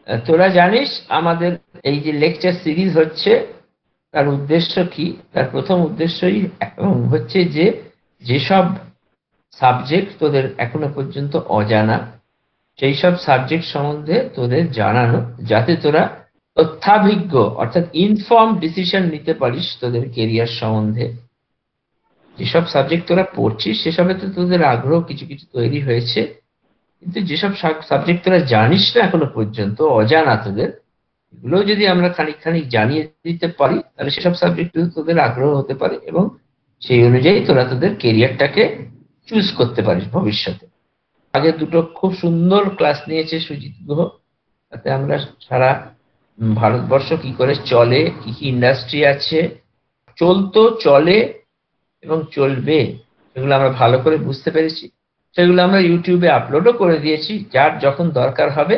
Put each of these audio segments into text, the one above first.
তোরা জানিস আমাদের এই যে লেকচার সিরিজ হচ্ছে, তার উদ্দেশ্য কি? তার প্রথম উদ্দেশ্যই হচ্ছে যে যেসব সাবজেক্ট তোদের এখনো পর্যন্ত অজানা, সেই সব সাবজেক্ট সম্বন্ধে তোদের জানানো, যাতে তোরা তথ্যাভিজ্ঞ অর্থাৎ ইনফর্ম ডিসিশন নিতে পারিস তোদের কেরিয়ার সম্বন্ধে। যেসব সাবজেক্ট তোরা পড়ছিস সেসবে তো তোদের আগ্রহ কিছু কিছু তৈরি হয়েছে, কিন্তু যেসব সাবজেক্ট তোরা জানিস না এখনো পর্যন্ত, অজানা তোদের, এগুলো যদি আমরা খানিক খানিক জানিয়ে দিতে পারি, তাহলে সেসব সাবজেক্ট তোদের আগ্রহ হতে পারে এবং সেই অনুযায়ী তোরা তোদের কেরিয়ারটাকে চুজ করতে পারিস ভবিষ্যতে। আগে দুটো খুব সুন্দর ক্লাস নিয়েছে সুজিত গুহ, তাতে আমরা সারা ভারতবর্ষ কি করে চলে, কি কি ইন্ডাস্ট্রি আছে, চলতো, চলে এবং চলবে, সেগুলো আমরা ভালো করে বুঝতে পেরেছি। সেগুলো আমরা ইউটিউবে আপলোডও করে দিয়েছি, যার যখন দরকার হবে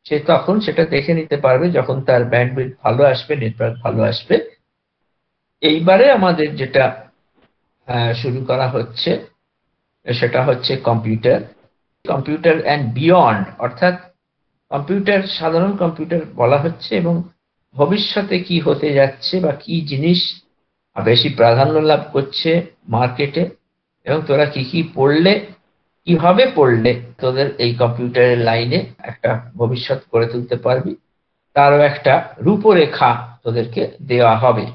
সে তখন সেটা দেখে নিতে পারবে, যখন তার ব্যান্ডউইডথ ভালো আসবে, নেটওয়ার্ক ভালো আসবে। এইবারে আমাদের যেটা শুরু করা হচ্ছে সেটা হচ্ছে কম্পিউটার, কম্পিউটার অ্যান্ড বিয়ন্ড, অর্থাৎ কম্পিউটার, সাধারণ কম্পিউটার বলা হচ্ছে, এবং ভবিষ্যতে কি হতে যাচ্ছে বা কি জিনিস বেশি প্রাধান্য লাভ করছে মার্কেটে, এবং তোরা কি কি পড়লে, কিভাবে পড়লে তোদের এই কম্পিউটারের লাইনে একটা ভবিষ্যৎ করে তুলতে পারবি, তারও একটা রূপরেখা তোদেরকে দেওয়া হবে।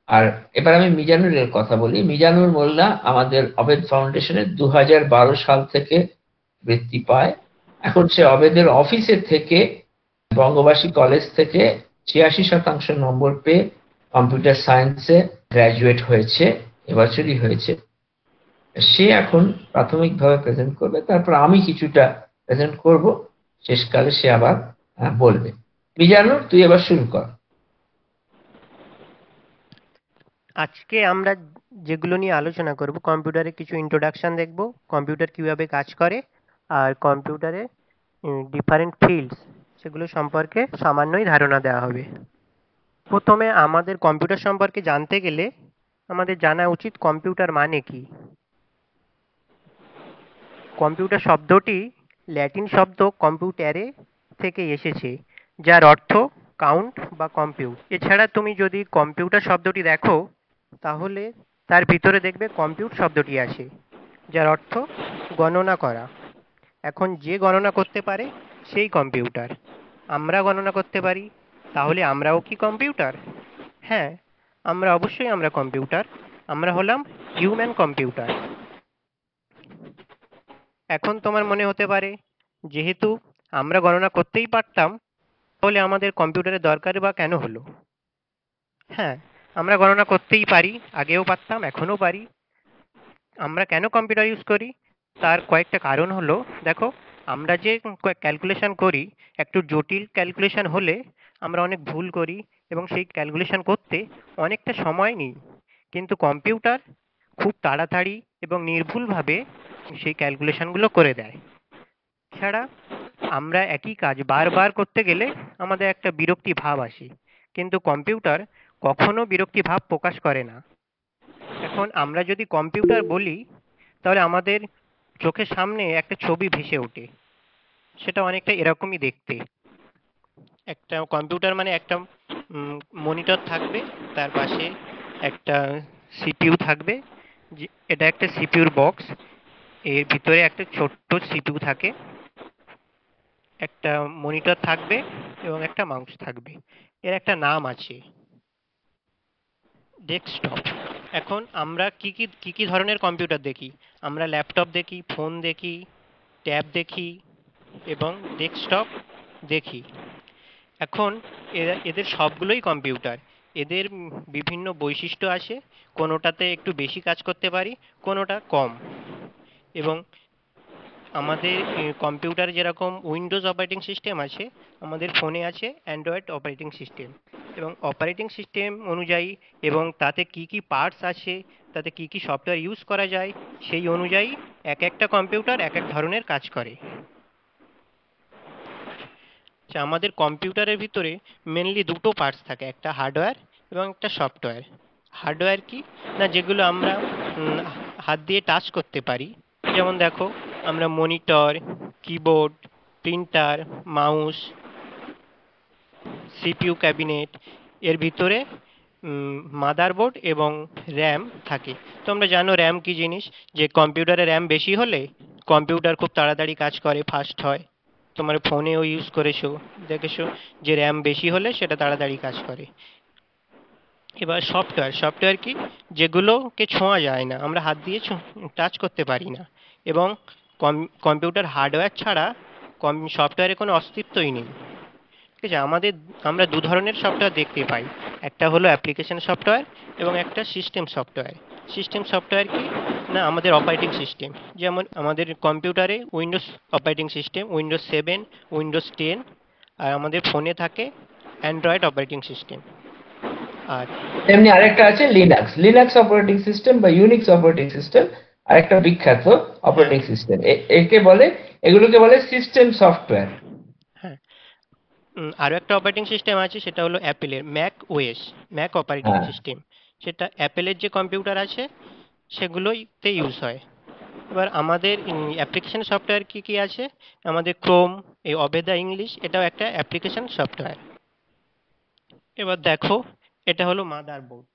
আর এবার আমি মিজানুরের কথা বলি। মিজানুর মোল্লা আমাদের অবেদ ফাউন্ডেশনের 2012 সাল থেকে বৃত্তি পায়। এখন সে অবেদের অফিসের থেকে, বঙ্গবাসী কলেজ থেকে 86% নম্বর পেয়ে কম্পিউটার সায়েন্সে গ্রাজুয়েট হয়েছে, এবছরই হয়েছে। সে এখন প্রাথমিকভাবে প্রেজেন্ট করবে, তারপর আমি কিছুটা প্রেজেন্ট করব, শেষকালে সে আবার বলবে। মিজানুর, তুই এবার শুরু কর। আজকে আমরা যেগুলো নিয়ে আলোচনা করব, কম্পিউটারে কিছু ইন্ট্রোডাকশন দেখব, কম্পিউটার কিভাবে কাজ করে, আর কম্পিউটারে ডিফারেন্ট ফিল্ডস সেগুলো সম্পর্কে সামান্যই ধারণা দেওয়া হবে। প্রথমে আমাদের কম্পিউটার সম্পর্কে জানতে গেলে আমাদের জানা উচিত কম্পিউটার মানে কি। কম্পিউটার শব্দটি ল্যাটিন শব্দ কম্পিউটারে থেকে এসেছে, যার অর্থ কাউন্ট বা কম্পিউট। এছাড়া তুমি যদি কম্পিউটার শব্দটি দেখো, তাহলে তার ভিতরে দেখবে কম্পিউট শব্দটি আছে, যার অর্থ গণনা করা। এখন যে গণনা করতে পারে সেই কম্পিউটার। আমরা গণনা করতে পারি, তাহলে আমরাও কি কম্পিউটার? হ্যাঁ, আমরা কম্পিউটার। আমরা হলাম হিউম্যান কম্পিউটার। এখন তোমার মনে হতে পারে, যেহেতু আমরা গণনা করতেই পারতাম, তাহলে আমাদের কম্পিউটারের দরকার বা কেন হলো? হ্যাঁ, আমরা গণনা করতেই পারি, আগেও পারতাম, এখনো পারি। আমরা কেন কম্পিউটার ইউজ করি? তার কয়েকটা কারণ হলো, দেখো, আমরা যে ক্যালকুলেশন করি, একটু জটিল ক্যালকুলেশন হলে আমরা অনেক ভুল করি এবং সেই ক্যালকুলেশন করতে অনেকটা সময় নিই। কিন্তু কম্পিউটার খুব তাড়াতাড়ি এবং নির্ভুলভাবে সেই ক্যালকুলেশনগুলো করে দেয়। এছাড়া আমরা একই কাজ বারবার করতে গেলে আমাদের একটা বিরক্তি ভাব আসে, কিন্তু কম্পিউটার কখনো বিরক্তি ভাব প্রকাশ করে না। এখন আমরা যদি কম্পিউটার বলি, তাহলে আমাদের চোখের সামনে একটা ছবি ভেসে ওঠে। সেটা অনেকটা এরকমই দেখতে। একটা কম্পিউটার মানে একটা মনিটর থাকবে, তার পাশে একটা সিপিইউ থাকবে। এটা একটা সিপিইউর বক্স। এর ভিতরে একটা ছোট্ট সিপিইউ থাকে, একটা মনিটর থাকবে এবং একটা মাউস থাকবে। এর একটা নাম আছে, ডেস্কটপ। এখন আমরা কি কি ধরনের কম্পিউটার দেখি? আমরা ল্যাপটপ দেখি, ফোন দেখি, ট্যাব দেখি এবং ডেস্কটপ দেখি। এখন এদের সবগুলোই কম্পিউটার। এদের বিভিন্ন বৈশিষ্ট্য আছে, কোনোটাতে একটু বেশি কাজ করতে পারি, কোনোটা কম। এবং আমাদের কম্পিউটারে যেরকম উইন্ডোজ অপারেটিং সিস্টেম আছে, আমাদের ফোনে আছে অ্যান্ড্রয়েড অপারেটিং সিস্টেম। এবং অপারেটিং সিস্টেম অনুযায়ী এবং তাতে কি কি পার্টস আছে, তাতে কি কি সফটওয়্যার ইউজ করা যায়, সেই অনুযায়ী এক একটা কম্পিউটার এক এক ধরনের কাজ করে। আচ্ছা, আমাদের কম্পিউটারের ভিতরে মেনলি দুটো পার্টস থাকে, একটা হার্ডওয়্যার এবং একটা সফটওয়্যার। হার্ডওয়্যার কি না, যেগুলো আমরা হাত দিয়ে টাচ করতে পারি। যেমন দেখো, আমরা monitor, keyboard, printer, mouse CPU cabinet, এর ভিতরে মাদারবোর্ড এবং র্যাম থাকে। তোমরা জানো র্যাম কি জিনিস, যে কম্পিউটারে র্যাম বেশি হলে কম্পিউটার খুব তাড়াতাড়ি কাজ করে, ফাস্ট হয়। তোমার ফোনেও ইউজ করেছো, দেখেছো যে র্যাম বেশি হলে সেটা তাড়াতাড়ি কাজ করে। এবার সফটওয়্যার কি, যেগুলোকে ছোঁয়া যায় না, আমরা হাত দিয়ে টাচ করতে পারি না, এবং কম্পিউটার হার্ডওয়্যার ছাড়া সফটওয়্যারের কোনো অস্তিত্বই নেই। ঠিক আছে, আমরা দু ধরনের সফটওয়্যার দেখতে পাই, একটা হলো অ্যাপ্লিকেশন সফটওয়্যার এবং একটা সিস্টেম সফটওয়্যার। সিস্টেম সফটওয়্যার কি না, আমাদের অপারেটিং সিস্টেম, যেমন আমাদের কম্পিউটারে Windows operating system, Windows 7, Windows 10, আর আমাদের ফোনে থাকে অ্যান্ড্রয়েড অপারেটিং সিস্টেম। আর তেমনি আরেকটা আছে লিনাক্স, লিনাক্স অপারেটিং সিস্টেম বা ইউনিক্স অপারেটিং সিস্টেম, আরেকটা বিখ্যাত হ্যাঁ, অপারেটিং সিস্টেম। একে বলে, এগুলোকে বলে সিস্টেম সফটওয়্যার। হ্যাঁ, আরও একটা অপারেটিং সিস্টেম আছে, সেটা হলো অ্যাপেলের ম্যাক ওএস, ম্যাক অপারেটিং হ্যাঁ, সিস্টেম। সেটা অ্যাপেলের যে কম্পিউটার আছে সেগুলোইতে ইউজ হয়। এবার আমাদের অ্যাপ্লিকেশন সফটওয়্যার কি কি আছে, আমাদের ক্রোম, এই অবেদা ইংলিশ, এটাও একটা অ্যাপ্লিকেশন সফটওয়্যার। এবার দেখো, এটা হলো মাদারবোর্ড।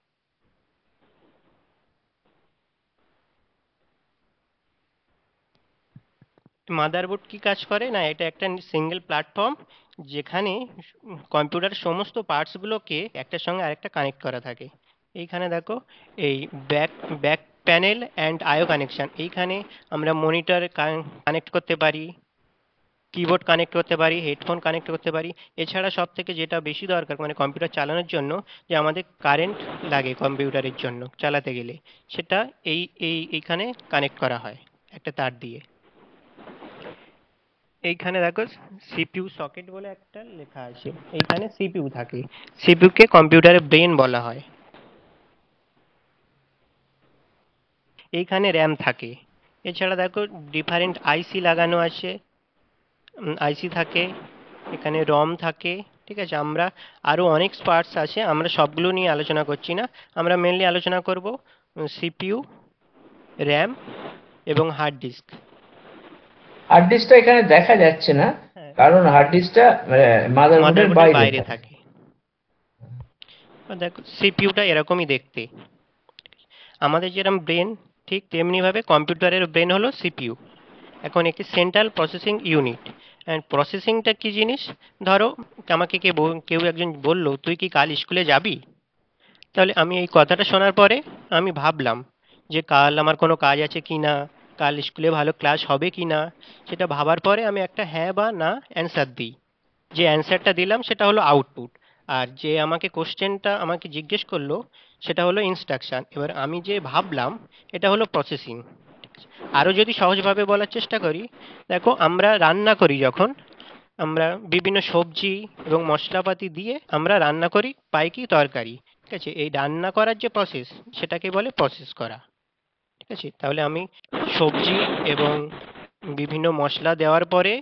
মাদারবোর্ড কি কাজ করে না, এটা একটা সিঙ্গেল প্ল্যাটফর্ম যেখানে কম্পিউটার সমস্ত পার্টসগুলোকে একটার সঙ্গে আরেকটা কানেক্ট করা থাকে। এইখানে দেখো, এই back back panel and IO connection, এইখানে আমরা মনিটর কানেক্ট করতে পারি, কিবোর্ড কানেক্ট করতে পারি, হেডফোন কানেক্ট করতে পারি। এছাড়া সব থেকে যেটা বেশি দরকার মানে কম্পিউটার চালানোর জন্য, যে আমাদের কারেন্ট লাগে কম্পিউটারের জন্য চালাতে গেলে, সেটা এইখানে কানেক্ট করা হয় একটা তার দিয়ে। এইখানে দেখো সিপিইউ সকেট বলে একটা লেখা আছে, এইখানে সিপিইউ থাকে। সিপিইউ কে কম্পিউটারের ব্রেন বলা হয়। এইখানে র্যাম থাকে। এছাড়া দেখো ডিফারেন্ট আইসি লাগানো আছে, আইসি থাকে, এখানে রম থাকে। ঠিক আছে, আমরা আরও অনেক পার্টস আছে, আমরা সবগুলো নিয়ে আলোচনা করছি না। আমরা মেনলি আলোচনা করব সিপিইউ, র্যাম এবং হার্ড ডিস্ক। হার্ড ডিস্কটা এখানে দেখা যাচ্ছে না, হ্যাঁ, কারণ হার্ড ডিস্কটা মাদারবোর্ডের মাদারবোর্ডের বাইরে বাইরে থাকে। থাকে। দেখো সিপিইউটা এরকমই দেখতে, আমাদের যেরকম ব্রেন ঠিক তেমনিভাবে কম্পিউটারের ব্রেন হলো সিপিইউ। এখন একটি সেন্ট্রাল প্রসেসিং ইউনিট। অ্যান্ড প্রসেসিংটা কি জিনিস, ধরো আমাকে কেউ একজন বলল তুই কি কাল স্কুলে যাবি, তাহলে আমি এই কথাটা শোনার পরে আমি ভাবলাম যে কাল আমার কোনো কাজ আছে কি না, কাল স্কুলে ভালো ক্লাস হবে কি না, সেটা ভাবার পরে আমি একটা হ্যাঁ বা না অ্যান্সার দিই। যে অ্যান্সারটা দিলাম সেটা হলো আউটপুট, আর যে আমাকে কোশ্চেনটা আমাকে জিজ্ঞেস করলো সেটা হলো ইনস্ট্রাকশন। এবার আমি যে ভাবলাম এটা হলো প্রসেসিং। আরও যদি সহজভাবে বলার চেষ্টা করি, দেখো আমরা রান্না করি যখন, আমরা বিভিন্ন সবজি এবং মশলাপাতি দিয়ে আমরা রান্না করি, পাই কি তরকারি। ঠিক আছে, এই রান্না করার যে প্রসেস সেটাকে বলে প্রসেস করা। ঠিক আছে, তাহলে আমি সবজি এবং বিভিন্ন মশলা দেওয়ার পরে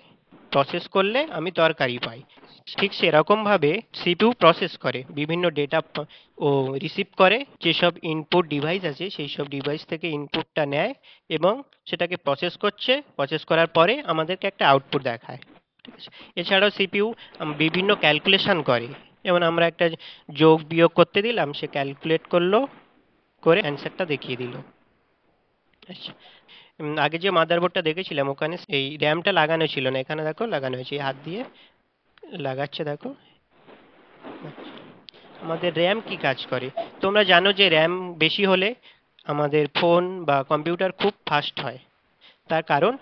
প্রসেস করলে আমি তরকারি পাই। ঠিক সেরকমভাবে সিপিইউ প্রসেস করে, বিভিন্ন ডেটা ও রিসিভ করে, যেসব ইনপুট ডিভাইস আছে সেই সব ডিভাইস থেকে ইনপুটটা নেয় এবং সেটাকে প্রসেস করছে, প্রসেস করার পরে আমাদেরকে একটা আউটপুট দেখায়। ঠিক আছে, এছাড়াও সিপিইউ বিভিন্ন ক্যালকুলেশন করে, যেমন আমরা একটা যোগ বিয়োগ করতে দিলাম, সে ক্যালকুলেট করলো, করে অ্যান্সারটা দেখিয়ে দিল। আচ্ছা, আগে যে মাদারবোর্ডটা দেখেছিলাম ওখানে এই র্যামটা লাগানো ছিল না, এখানে দেখো লাগানো হয়েছে, এই হাত দিয়ে লাগাচ্ছে দেখো। আমাদের র্যাম কি কাজ করে, তোমরা জানো যে র্যাম বেশি হলে আমাদের ফোন বা কম্পিউটার খুব ফাস্ট হয়। তার কারণ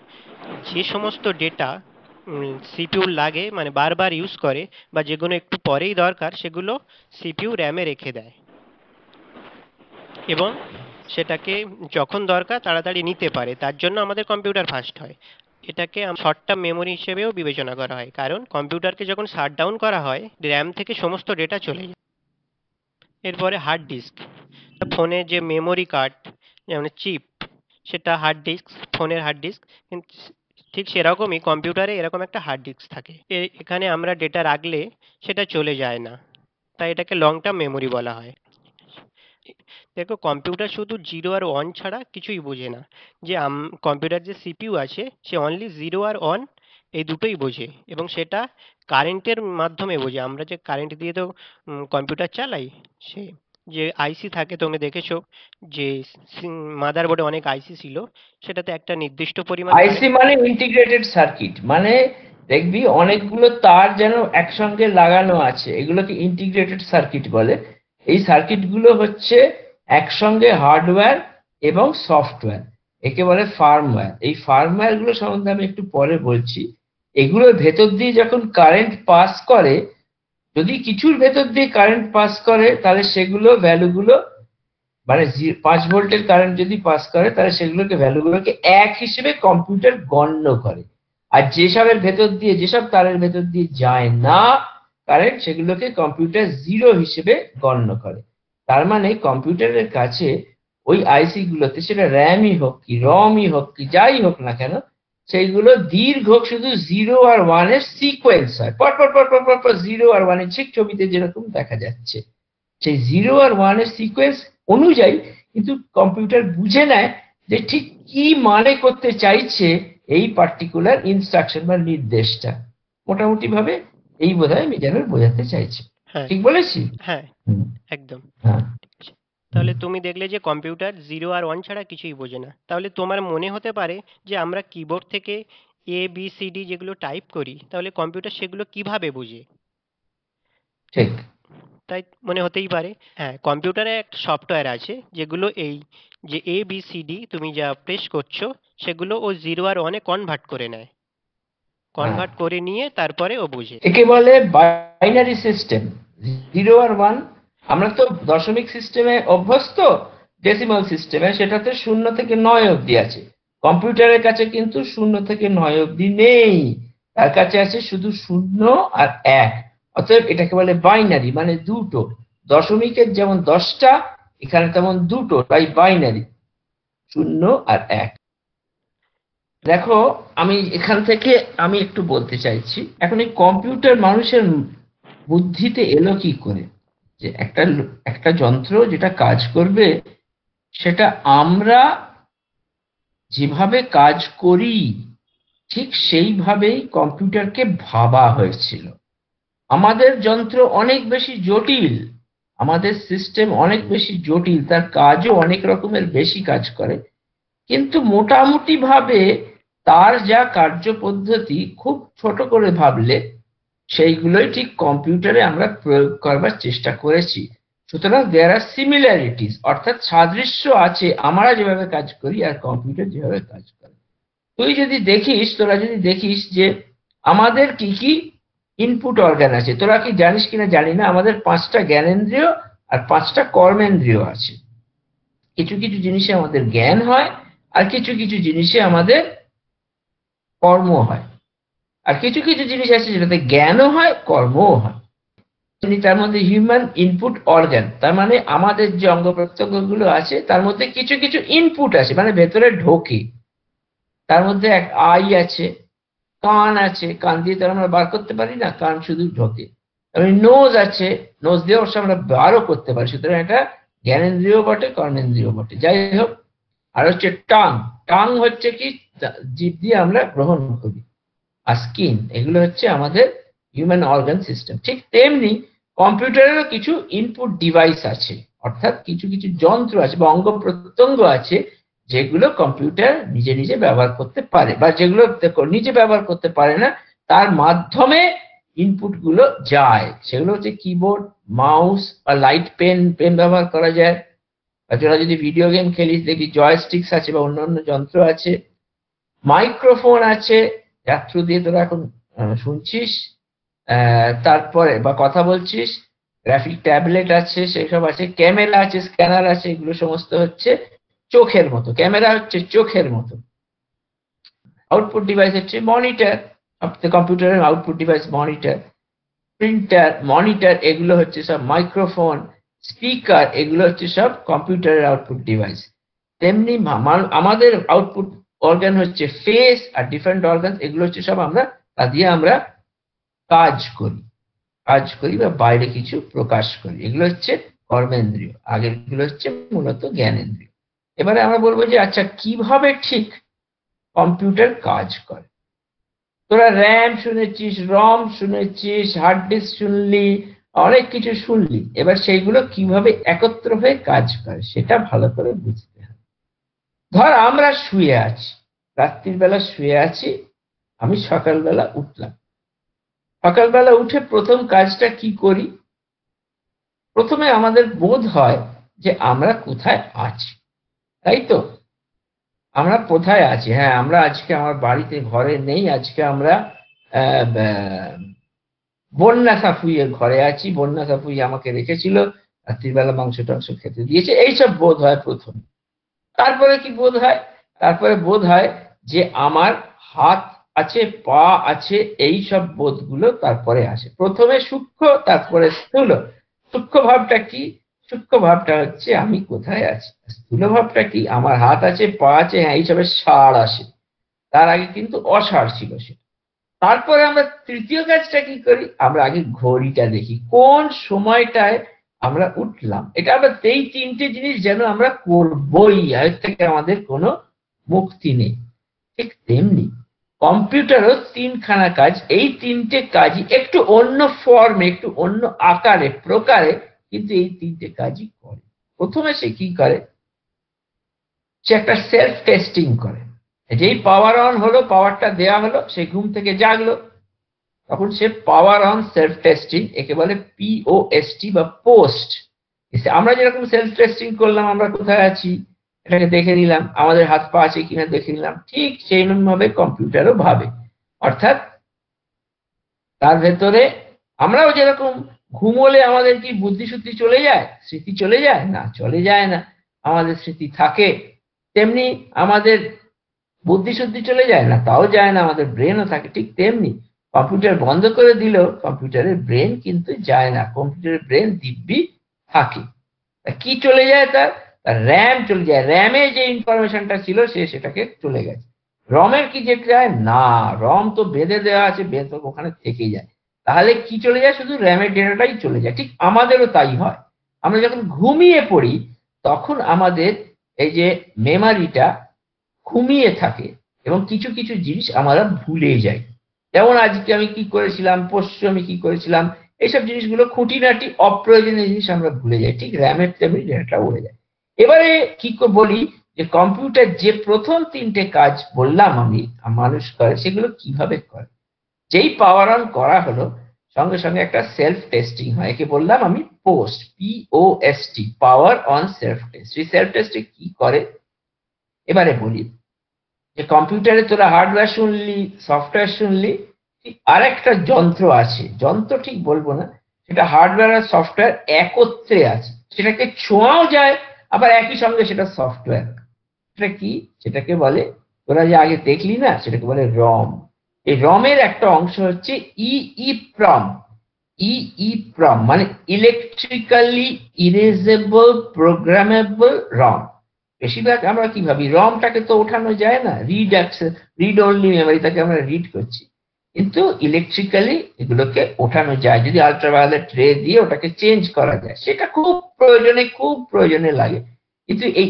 যে সমস্ত ডেটা সিপিইউ লাগে মানে বারবার ইউজ করে, বা যেগুলো একটু পরেই দরকার সেগুলো সিপিইউ র্যামে রেখে দেয় এবং সেটাকে যখন দরকার তাড়াতাড়ি নিতে পারে, তার জন্য আমাদের কম্পিউটার ফাস্ট হয়। এটাকে শর্ট টার্ম মেমোরি হিসেবেও বিবেচনা করা হয়, কারণ কম্পিউটারকে যখন শাট ডাউন করা হয় র্যাম থেকে সমস্ত ডেটা চলে যায়। এরপরে হার্ড ডিস্ক, ফোনের যে মেমোরি কার্ড যেমন চিপ, সেটা হার্ড ডিস্ক, ফোনের হার্ড ডিস্ক। ঠিক সেরকমই কম্পিউটারে এরকম একটা হার্ড ডিস্ক থাকে, এখানে আমরা ডেটা রাখলে সেটা চলে যায় না, তাই এটাকে লং টার্ম মেমোরি বলা হয়। দেখো কম্পিউটার শুধু জিরো আর ওয়ান ছাড়া কিছুই বোঝে না, যে কম্পিউটার যে সিপিইউ আছে সে অনলি জিরো আর ওয়ান এই দুটোই বোঝে, এবং সেটা কারেন্টের মাধ্যমে বোঝে। আমরা যে কারেন্ট দিয়ে তো কম্পিউটার চালাই, সে যে আইসি থাকে তোমরা দেখেছো, যে মাদারবোর্ডে অনেক আইসি ছিল, সেটাতে একটা নির্দিষ্ট পরিমাণ আইসি কারেন্ট। মানে ইন্টিগ্রেটেড সার্কিট, মানে দেখবি অনেকগুলো তার যেন একসঙ্গে লাগানো আছে, এগুলোকে ইন্টিগ্রেটেড সার্কিট বলে। এই সার্কিট গুলো হচ্ছে একসঙ্গে হার্ডওয়্যার এবং সফটওয়্যার, একে বলে ফার্মওয়্যার। এই ফার্মওয়্যার গুলো সম্বন্ধে আমি একটু পরে বলছি। এগুলোর ভেতর দিয়ে যখন কারেন্ট পাস করে, যদি কিছুর ভেতর দিয়ে কারেন্ট পাস করে তাহলে সেগুলো ভ্যালুগুলো, মানে 5 ভোল্টের কারেন্ট যদি পাস করে তাহলে সেগুলোকে ভ্যালুগুলোকে এক হিসেবে কম্পিউটার গণ্য করে। আর যেসবের ভেতর দিয়ে, যেসব তারের ভেতর দিয়ে যায় না কারেন্ট, সেগুলোকে কম্পিউটার জিরো হিসেবে গণ্য করে। তার মানে কম্পিউটারের কাছে ওই আইসি গুলোতে, সেটা র্যামই হোক কি রমই হোক কি যাই হোক না কেন, সেইগুলো দীর্ঘ শুধু 0 আর 1 এর সিকোয়েন্স হয়, পর পর পর পর পর পর 0 আর 1 এর, ঠিক ছবিতে যেরকম দেখা যাচ্ছে সেই 0 আর 1 এর সিকোয়েন্স অনুযায়ী কিন্তু কম্পিউটার বুঝে নেয় যে ঠিক কি মানে করতে চাইছে এই পার্টিকুলার ইনস্ট্রাকশন বা নির্দেশটা। মোটামুটি ভাবে এই বোধহয় আমি যেন বোঝাতে চাইছি। হ্যাঁ, ঠিক বলেছি? হ্যাঁ, হুম। একদম হ্যাঁ। ঠিক আছে। হুম। তাহলে তুমি দেখলে যে কম্পিউটার 0 আর 1 ছাড়া কিছুই বোঝে না। তাহলে তোমার মনে হতে পারে যে আমরা কিবোর্ড থেকে ABCD যেগুলো টাইপ করি, তাহলে কম্পিউটার সেগুলো কিভাবে বোঝে? ঠিক। তাই মনে হতেই পারে। হ্যাঁ, কম্পিউটারে একটা সফটওয়্যার আছে যেগুলো এই যে ABCD তুমি যা প্রেস করছো, সেগুলো ও 0 আর 1-এ কনভার্ট করে নেয়। হ্যাঁ, কনভার্ট করে নিয়ে তারপরে ও বোঝে। একে বলে বাইনারি সিস্টেম। 0 আর 1, আমরা তো দশমিক সিস্টেমে অভ্যস্ত, ডেসিমাল সিস্টেমে সেটাতে 0 থেকে 9 অব্দি আছে। কম্পিউটারের কাছে কিন্তু 0 থেকে 9 অব্দি নেই, তার কাছে আছে শুধু 0 আর 1। অতএব এটাকে বলে বাইনারি, মানে দুটো। দশমিকের যেমন 10টা, এখানে তেমন দুটো, তাই বাইনারি, 0 আর 1। দেখো, আমি এখান থেকে আমি একটু বলতে চাইছি, এখন এই কম্পিউটার মানুষের বুদ্ধিতে এলো কি করে, যে একটা যন্ত্র যেটা কাজ করবে, সেটা আমরা যেভাবে কাজ করি ঠিক সেইভাবেই কম্পিউটারকে ভাবা হয়েছিল। আমাদের যন্ত্র অনেক বেশি জটিল, আমাদের সিস্টেম অনেক বেশি জটিল, তার কাজও অনেক রকমের বেশি কাজ করে, কিন্তু মোটামুটি ভাবে তার যা কার্য পদ্ধতি খুব ছোট করে ভাবলে সেইগুলোই ঠিক কম্পিউটারে আমরা প্রয়োগ করবার চেষ্টা করেছি। সুতরাং দেয়ার আর সিমিলারিটিস, অর্থাৎ সাদৃশ্য আছে আমরা যেভাবে কাজ করি আর কম্পিউটার যেভাবে কাজ করে। তোরা যদি দেখিস যে আমাদের কি কি ইনপুট অর্গান আছে, তোরা কি জানিস কিনা জানি না, আমাদের 5টা জ্ঞানেন্দ্রিয় আর 5টা কর্মেন্দ্রিয় আছে। কিছু কিছু জিনিসে আমাদের জ্ঞান হয়, আর কিছু কিছু জিনিসে আমাদের কর্ম হয়। আর কিছু কিছু জিনিস আছে যেটাতে জ্ঞানও হয় কর্মও হয়। তার মধ্যে হিউম্যান ইনপুট অর্গান, তার মানে আমাদের যে অঙ্গ প্রত্যঙ্গ গুলো আছে তার মধ্যে কিছু কিছু ইনপুট আছে, মানে ভেতরে ঢোকে। তার মধ্যে এক আই আছে, কান আছে, কান দিয়ে তার আমরা বার করতে পারি না, কান শুধু ঢোকে। তারপরে নোজ আছে, নোজ দিয়ে অবশ্য আমরা বারও করতে পারি। সুতরাং এটা জ্ঞানেন্দ্রিয় বটে, কর্মেন্দ্রিয় বটে, যাই হোক। আর হচ্ছে টাং। টাং হচ্ছে কি, জিভ দিয়ে আমরা গ্রহণ করি। আর স্কিন, এগুলো হচ্ছে আমাদের হিউম্যান অর্গান সিস্টেম। ঠিক তেমনি কম্পিউটারেরও কিছু ইনপুট ডিভাইস আছে, অর্থাৎ কিছু কিছু যন্ত্র আছে বা অঙ্গ প্রত্যঙ্গ আছে যেগুলো কম্পিউটার নিজে নিজে ব্যবহার করতে পারে, বা যেগুলো নিজে ব্যবহার করতে পারে না, তার মাধ্যমে ইনপুট গুলো যায়। সেগুলো হচ্ছে কিবোর্ড, মাউস বা লাইট পেন, পেন ব্যবহার করা যায়। বা তোরা যদি ভিডিও গেম খেলিস দেখবি জয়স্টিক্স আছে বা অন্যান্য যন্ত্র আছে। মাইক্রোফোন আছে, যার থ্রু দিয়ে তোরা এখন শুনছিস, তারপরে বা কথা বলছিস। গ্রাফিক ট্যাবলেট আছে, সেসব আছে। ক্যামেরা আছে, স্ক্যানার আছে, এগুলো সমস্ত হচ্ছে চোখের মতো, ক্যামেরা হচ্ছে চোখের মতো। আউটপুট ডিভাইস হচ্ছে মনিটর, কম্পিউটারের output device monitor. Printer, monitor, এগুলো হচ্ছে সব মাইক্রোফোন। স্পিকার, এগুলো হচ্ছে সব কম্পিউটারের আউটপুট ডিভাইস। তেমনি আমাদের আউটপুট অর্গান হচ্ছে ফেস আর ডিফারেন্ট অর্গান, এগুলো হচ্ছে সব আমরা, তা দিয়ে আমরা কাজ করি বা বাইরে কিছু প্রকাশ করি। এগুলো হচ্ছে কর্মেন্দ্রিয়, আগের গুলো হচ্ছে মূলত জ্ঞানেন্দ্রিয়। এবারে আমরা বলবো যে আচ্ছা কিভাবে ঠিক কম্পিউটার কাজ করে। তোরা র্যাম শুনেছিস, রম শুনেছিস, হার্ড ডিস্ক শুনলি, অনেক কিছু শুনলি। এবার সেইগুলো কিভাবে একত্র হয়ে কাজ করে সেটা ভালো করে বুঝতে হবে। ধর আমরা শুয়ে আছি, রাত্রির বেলা শুয়ে আছি, আমি সকালবেলা উঠলাম। সকালবেলা উঠে প্রথম কাজটা কি করি? প্রথমে আমাদের বোধ হয় যে আমরা কোথায় আছি, তাই তো? আমরা কোথায় আছি? হ্যাঁ, আমরা আজকে আমার বাড়িতে, ঘরে নেই, আজকে আমরা বন্যা সাফুইয়ের ঘরে আছি, বন্যা সাফুই আমাকে রেখেছিল, রাত্রিবেলা মাংস টাংস খেতে দিয়েছে, এইসব বোধ হয় প্রথম। তারপরে কি বোধ হয়? তারপরে বোধ হয় যে আমার হাত আছে, পা আছে, এই সব বোধগুলো তারপরে আসে। প্রথমে সূক্ষ্ম, তারপরে স্থূল। সূক্ষ্ম ভাবটা কি? সূক্ষ্ম ভাবটা হচ্ছে আমি কোথায় আছি। স্থূল ভাবটা কি? আমার হাত আছে, পা আছে, হ্যাঁ, এইসবের সার আসে। তার আগে কিন্তু অসার ছিল সে। তারপরে আমরা তৃতীয় কাজটা কি করি? আমরা আগে ঘড়িটা দেখি, কোন সময়টায় আমরা উঠলাম। এটা আমরা এই তিনটে জিনিস যেন আমরা করবই, এর থেকে আমাদের কোনো মুক্তি নেই। ঠিক তেমনি কম্পিউটারও তিনখানা কাজ, এই তিনটে কাজই একটু অন্য ফর্মে, একটু অন্য আকারে, প্রকারে, কিন্তু এই তিনটে কাজই করে। প্রথমে সে কি করে? সে একটা সেলফ টেস্টিং করে। যেই পাওয়ার অন হলো, পাওয়ারটা দেয়া হলো, সে ঘুম থেকে জাগলো, তখন সে পাওয়ার অন সেলফ টেস্টিং, একে বলে POST বা পোস্ট। আমরা যেরকম সেলফ টেস্টিং করলাম, আমরা কোথায় আছি এটাকে দেখে নিলাম, আমাদের হাত পা আছে কিনা দেখে নিলাম, ঠিক সেইরকম ভাবে কম্পিউটারও ভাবে। অর্থাৎ তার ভেতরে আমরাও যেরকম ঘুমোলে আমাদের কি বুদ্ধি শুদ্ধি চলে যায়, স্মৃতি চলে যায়? না, চলে যায় না, আমাদের স্মৃতি থাকে। তেমনি আমাদের বুদ্ধি শুদ্ধি চলে যায় না, তাও যায় না, আমাদের ব্রেনও থাকে। ঠিক তেমনি কম্পিউটার বন্ধ করে দিলেও কম্পিউটারের ব্রেন কিন্তু যায় না, কম্পিউটারের ব্রেন দিব্যি থাকে। কি চলে যায়? তার র্যাম চলে যায়, র্যামে যে ইনফরমেশনটা ছিল সে সেটাকে চলে গেছে। রমের কি যেতে যায় না, রম তো বেঁধে দেওয়া আছে, বেঁধে ওখানে থেকে যায়। তাহলে কি চলে যায়? শুধু র্যামের ডেটাটাই চলে যায়। ঠিক আমাদেরও তাই হয়। আমরা যখন ঘুমিয়ে পড়ি তখন আমাদের এই যে মেমারিটা ঘুমিয়ে থাকে এবং কিছু কিছু জিনিস আমরা ভুলে যাই। যেমন আজকে আমি কি করেছিলাম, পরশু আমি কি করেছিলাম, এইসব জিনিসগুলো খুঁটিনাটি অপ্রয়োজনীয় জিনিস আমরা ভুলে যাই। ঠিক র্যামের তেমনি ডেটা উড়ে যায়। এবারে কি বলি যে কম্পিউটার যে প্রথম তিনটে কাজ বললাম আমি মানুষ করে, সেগুলো কিভাবে করে? যেই পাওয়ার অন করা হলো, সঙ্গে সঙ্গে একটা সেলফ টেস্টিং হয়, একে বললাম আমি post, POST, power on self test. এই সেলফ টেস্টে কি করে এবারে বলি। যে কম্পিউটারে তোরা হার্ডওয়্যার শুনলি, সফটওয়্যার শুনলি, আর একটা যন্ত্র আছে, যন্ত্র ঠিক বলবো না, সেটা হার্ডওয়্যার আর সফটওয়্যার একত্রে আছে, সেটাকে ছোঁয়াও যায়, আবার একই সঙ্গে সেটা সফটওয়্যার। সেটা কি? সেটাকে বলে, তোরা যে আগে দেখলি না, সেটাকে বলে রম। এই রমের একটা অংশ হচ্ছে EEPROM। EEPROM মানে ইলেকট্রিক্যালি ইরেজেবল প্রোগ্রামেবল রম। বেশিরভাগ আমরা কি ভাবি, রমটাকে তো ওঠানো যায় না, রিড অনলি মেমোরি, তাকে আমরা রিড করছি। কিন্তু ইলেকট্রিক্যালি এগুলোকে ওঠানো যায়, যদি আল্ট্রাভায়োলেট রে দিয়ে ওটাকে চেঞ্জ করা যায়, সেটা খুব প্রয়োজনে লাগে। কিন্তু এই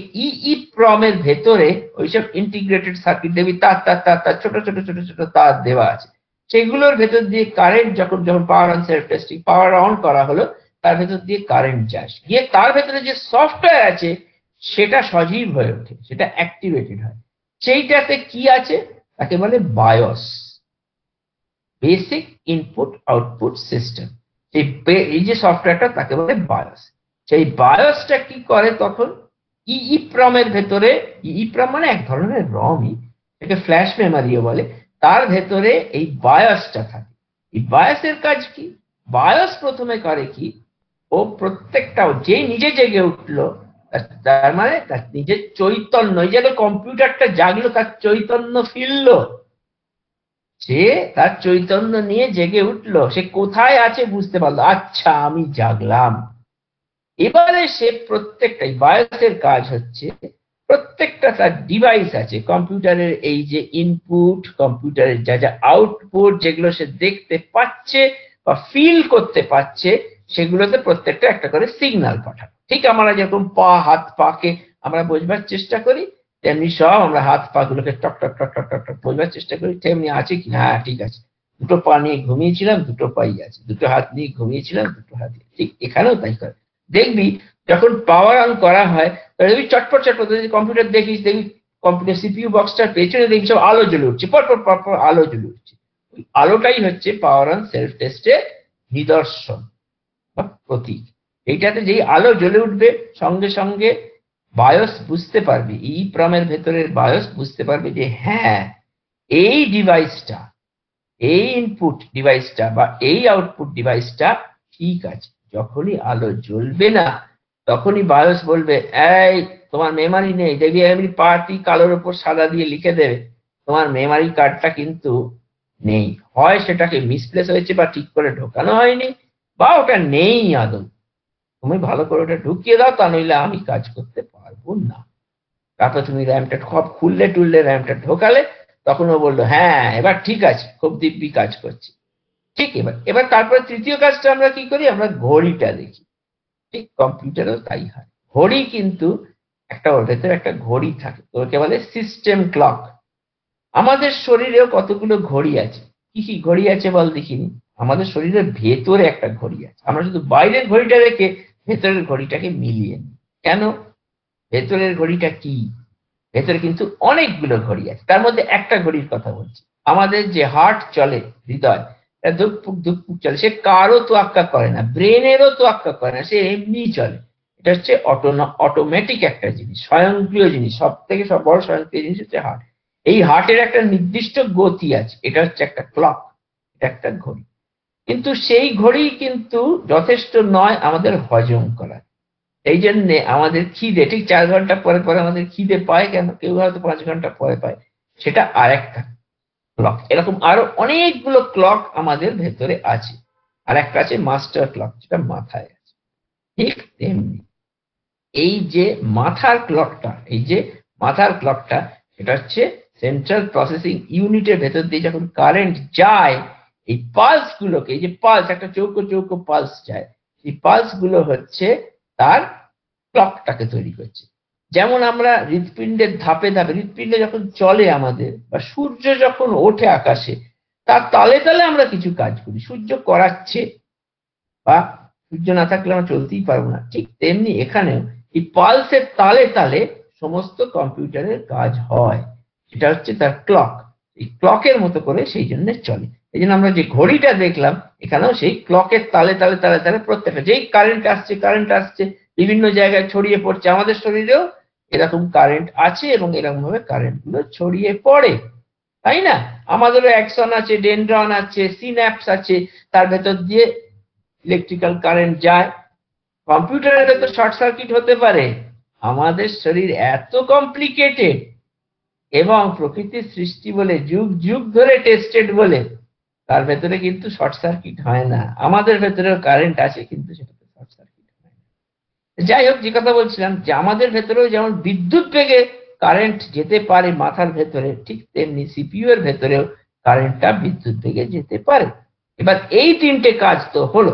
EEPROM এর ভেতরে ওইসব ইন্টিগ্রেটেড সার্কিট দেবী, তার তার তার তার ছোট ছোট ছোট ছোট তার দেওয়া আছে। সেগুলোর ভেতর দিয়ে কারেন্ট, যখন যখন power on self testing, power on করা হলো, তার ভেতর দিয়ে কারেন্ট যায়, গিয়ে তার ভেতরে যে সফটওয়্যার আছে সেটা সজীব হয়ে ওঠে, সেটা অ্যাক্টিভেটেড হয়। সেইটাতে কি আছে? তাকে বলে bias, basic input output system. এই যে সফটওয়্যারটা তাকে বলে বায়োস। সেই বায়োসটা কি করে তখন? EEPROM এর ভেতরে, EEPROM মানে এক ধরনের রমই, এটাকে ফ্ল্যাশ মেমোরিও বলে, তার ভেতরে এই বায়োসটা থাকে। এই বায়োসের কাজ কি? বায়োস প্রথমে করে কি, ও প্রত্যেকটা, যে নিজে জেগে উঠলো, তার মানে তার নিজের চৈতন্য, এই যেন কম্পিউটারটা জাগলো, তার চৈতন্য ফিরলো, সে তার চৈতন্য নিয়ে জেগে উঠলো, সে কোথায় আছে বুঝতে পারলো, আচ্ছা আমি জাগলাম। এবারে সে প্রত্যেকটাই, বায়োসের কাজ হচ্ছে প্রত্যেকটা তার ডিভাইস আছে কম্পিউটারের, এই যে ইনপুট, কম্পিউটারের যা যা আউটপুট, যেগুলো সে দেখতে পাচ্ছে বা ফিল করতে পাচ্ছে, সেগুলোতে প্রত্যেকটা একটা করে সিগন্যাল পাঠায়। ঠিক আমরা যেরকম হাত পাকে আমরা বোঝবার চেষ্টা করি, তেমনি সব আমরা হাত পা গুলোকে টক টক টক টক টক টক বোঝবার চেষ্টা করি, তেমনি আছে কি, হ্যাঁ ঠিক আছে, দুটো পা নিয়ে ঘুমিয়েছিলাম, দুটো পাই আছে, দুটো হাত নিয়ে ঘুমিয়েছিলাম, দুটো হাত, ঠিক এখানেও তাই করে। দেখবি যখন পাওয়ার অন করা হয় দেখবি চটপট চটপট, যদি কম্পিউটার দেখিস দেখবি কম্পিউটার সিপিইউ বক্সটার পেছনে দেখবি সব আলো জ্বলে উঠছে, পরপর পরপর আলো জ্বলে উঠছে। ওই আলোটাই হচ্ছে পাওয়ার অন সেলফ টেস্টের নিদর্শন বা প্রতীক। এইটাতে যেই আলো জ্বলে উঠবে সঙ্গে সঙ্গে বায়োস বুঝতে পারবে, ইপ্রমের ভেতরের বায়োস বুঝতে পারবে যে হ্যাঁ এই ডিভাইসটা, এই ইনপুট ডিভাইসটা বা এই আউটপুট ডিভাইসটা ঠিক আছে। যখনই আলো জ্বলবে না তখনই বায়োস বলবে এই তোমার মেমারি নেই, দেখবি এমনি পাটি কালোর উপর সাদা দিয়ে লিখে দেবে তোমার মেমারি কার্ডটা কিন্তু নেই, হয় সেটাকে মিসপ্লেস হয়েছে বা ঠিক করে ঢোকানো হয়নি, বা ওটা নেই আদৌ, তুমি ভালো করে ওটা ঢুকিয়ে দাও, তা নইলে আমি কাজ করতে পারবো না। তারপর তুমি র্যামটা সব খুললে টুললে র্যামটা ঢোকালে, তখন ও বললো হ্যাঁ এবার ঠিক আছে, খুব দিব্যি কাজ করছে। ঠিক এবার এবার তারপরে তৃতীয় কাজটা আমরা কি করি, আমরা ঘড়িটা দেখি। ঠিক কম্পিউটারও তাই হয়, ঘড়ি কিন্তু একটা, ওর ভেতরে একটা ঘড়ি থাকে, ওকে বলে সিস্টেম ক্লক। আমাদের শরীরেও কতগুলো ঘড়ি আছে, কি কি ঘড়ি আছে বল দেখিনি। আমাদের শরীরের ভেতরে একটা ঘড়ি আছে, আমরা শুধু বাইরের ঘড়িটা রেখে ভেতরের ঘড়িটাকে মিলিয়ে নিই। কেন? ভেতরের ঘড়িটা কি, ভেতরে কিন্তু অনেকগুলো ঘড়ি আছে, তার মধ্যে একটা ঘড়ির কথা বলছি। আমাদের যে হার্ট চলে, হৃদয়, ধুকপুক ধুকপুক চলে, সে কারও তোয়াক্কা করে না, ব্রেনেরও তোয়াক্কা করে না, সে এমনি চলে। এটা হচ্ছে অটোমেটিক একটা জিনিস, স্বয়ংক্রিয় জিনিস, সব থেকে সব বড় স্বয়ংক্রিয় জিনিস হচ্ছে হার্ট। এই হার্টের একটা নির্দিষ্ট গতি আছে, এটা হচ্ছে একটা ক্লক, এটা একটা ঘড়ি। কিন্তু সেই ঘড়ি কিন্তু যথেষ্ট নয় আমাদের হজম করা। এই জন্য আমাদের খিদে ঠিক 4 ঘন্টা পরে পরে আমাদের খিদে পায়, কেন? কেউ হয়তো 5 ঘন্টা পরে পায়, সেটা আরেকটা ক্লক। এরকম আরো অনেকগুলো ক্লক আমাদের ভেতরে আছে। আর একটা আছে মাস্টার ক্লক, যেটা মাথায় আছে। ঠিক তেমনি এই যে মাথার ক্লকটা, এই যে মাথার ক্লকটা, এটা হচ্ছে সেন্ট্রাল প্রসেসিং ইউনিটের ভেতর দিয়ে যখন কারেন্ট যায়, এই পালস গুলোকে, এই যে পালস, একটা চৌকো চৌকো পালস যায়, এই পালস গুলো হচ্ছে তার ক্লকটাকে তৈরি করছে। যেমন আমরা হৃৎপিণ্ডের ধাপে ধাপে, হৃৎপিণ্ডে যখন চলে আমাদের, বা সূর্য যখন ওঠে আকাশে, তার তালে তালে আমরা কিছু কাজ করি, সূর্য করাচ্ছে, বা সূর্য না থাকলে আমরা চলতেই পারবো না। ঠিক তেমনি এখানেও এই পালসের তালে তালে সমস্ত কম্পিউটারের কাজ হয়, সেটা হচ্ছে তার ক্লক। এই ক্লকের মতো করে সেই জন্য চলে। এই জন্য আমরা যে ঘড়িটা দেখলাম, এখানেও সেই ক্লকের তালে তালে তালে তালে প্রত্যেকটা, যেই কারেন্ট আসছে বিভিন্ন জায়গায় ছড়িয়ে পড়ছে, আমাদের শরীরেও এরকম কারেন্ট আছে এবং এরকম ভাবে কারেন্ট গুলো ছড়িয়ে পড়ে, তাই না? আমাদেরও অ্যাক্সন আছে, ডেনড্রন আছে, সিন্যাপস আছে, তার ভেতর দিয়ে ইলেকট্রিক্যাল কারেন্ট যায়। কম্পিউটারের তো শর্ট সার্কিট হতে পারে। আমাদের শরীর এত কমপ্লিকেটেড এবং প্রকৃতির সৃষ্টি বলে, যুগ যুগ ধরে টেস্টেড বলে, তার ভেতরে কিন্তু শর্ট সার্কিট হয় না। আমাদের ভেতরেও কারেন্ট আছে, কিন্তু সেটাতে শর্ট সার্কিট হয় না। যাই হোক, যে কথা বলছিলাম, যে আমাদের ভেতরেও যেমন বিদ্যুৎ বেগে কারেন্ট যেতে পারে মাথার ভেতরে, ঠিক তেমনি সিপিইউ এর ভেতরেও কারেন্টটা বিদ্যুৎ বেগে যেতে পারে। এবার এই তিনটে কাজ তো হলো,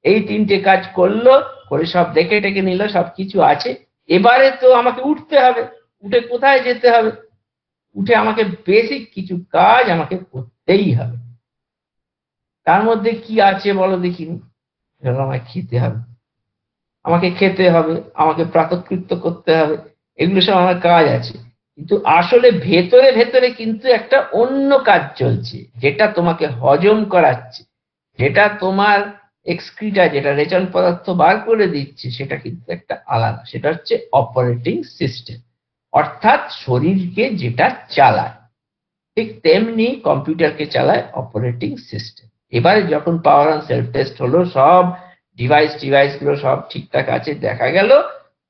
এই তিনটে কাজ করলো, করে সব দেখে টেকে নিল, সবকিছু আছে। এবারে তো আমাকে উঠতে হবে, উঠে কোথায় যেতে হবে? উঠে আমাকে বেসিক কিছু কাজ আমাকে করতেই হবে। তার মধ্যে কি আছে বলো দেখিনি? আমাকে খেতে হবে, আমাকে খেতে হবে, আমাকে প্রাতঃকৃত্য করতে হবে, এগুলো সব আমার কাজ আছে। কিন্তু আসলে ভেতরে ভেতরে কিন্তু একটা অন্য কাজ চলছে, যেটা তোমাকে হজম করাচ্ছে, যেটা তোমার এক্সক্রিটা, যেটা রেচন পদার্থ বার করে দিচ্ছে, সেটা কিন্তু একটা আলাদা, সেটা হচ্ছে অপারেটিং সিস্টেম, অর্থাৎ শরীরকে যেটা চালায়। ঠিক তেমনি কম্পিউটারকে চালায় অপারেটিং সিস্টেম। এবারে যখন পাওয়ার অন সেলফ টেস্ট হলো, সব ডিভাইস গুলো সব ঠিকঠাক আছে দেখা গেল,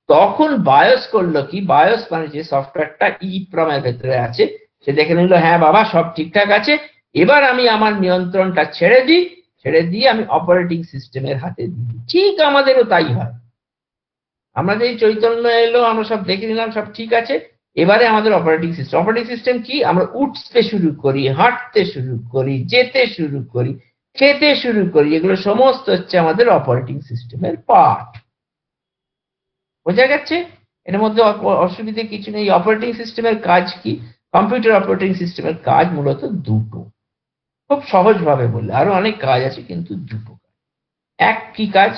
তখন বায়োস করলো কি, বায়োস মানে যে সফটওয়্যারটা ইপ্রম এর ভেতরে আছে, সে দেখে নিল হ্যাঁ বাবা সব ঠিকঠাক আছে, এবার আমি আমার নিয়ন্ত্রণটা ছেড়ে দিই, ছেড়ে দিয়ে আমি অপারেটিং সিস্টেমের হাতে দিই। ঠিক আমাদেরও তাই হয়। আমরা যে চৈতন্য এলো, আমরা সব দেখে নিলাম সব ঠিক আছে, এবারে আমাদের অপারেটিং সিস্টেম কি, আমরা উঠতে শুরু করি, হাঁটতে শুরু করি, যেতে শুরু করি, খেতে শুরু করি, এগুলো সমস্ত হচ্ছে আমাদের অপারেটিং সিস্টেমের পার্ট। বোঝা গেছে? এর মধ্যে অসুবিধে কিছু নেই। অপারেটিং সিস্টেমের কাজ কি? কম্পিউটার অপারেটিং সিস্টেমের কাজ মূলত দুটো, খুব সহজভাবে বললে, আরো অনেক কাজ আছে কিন্তু দুটো। এক কি কাজ?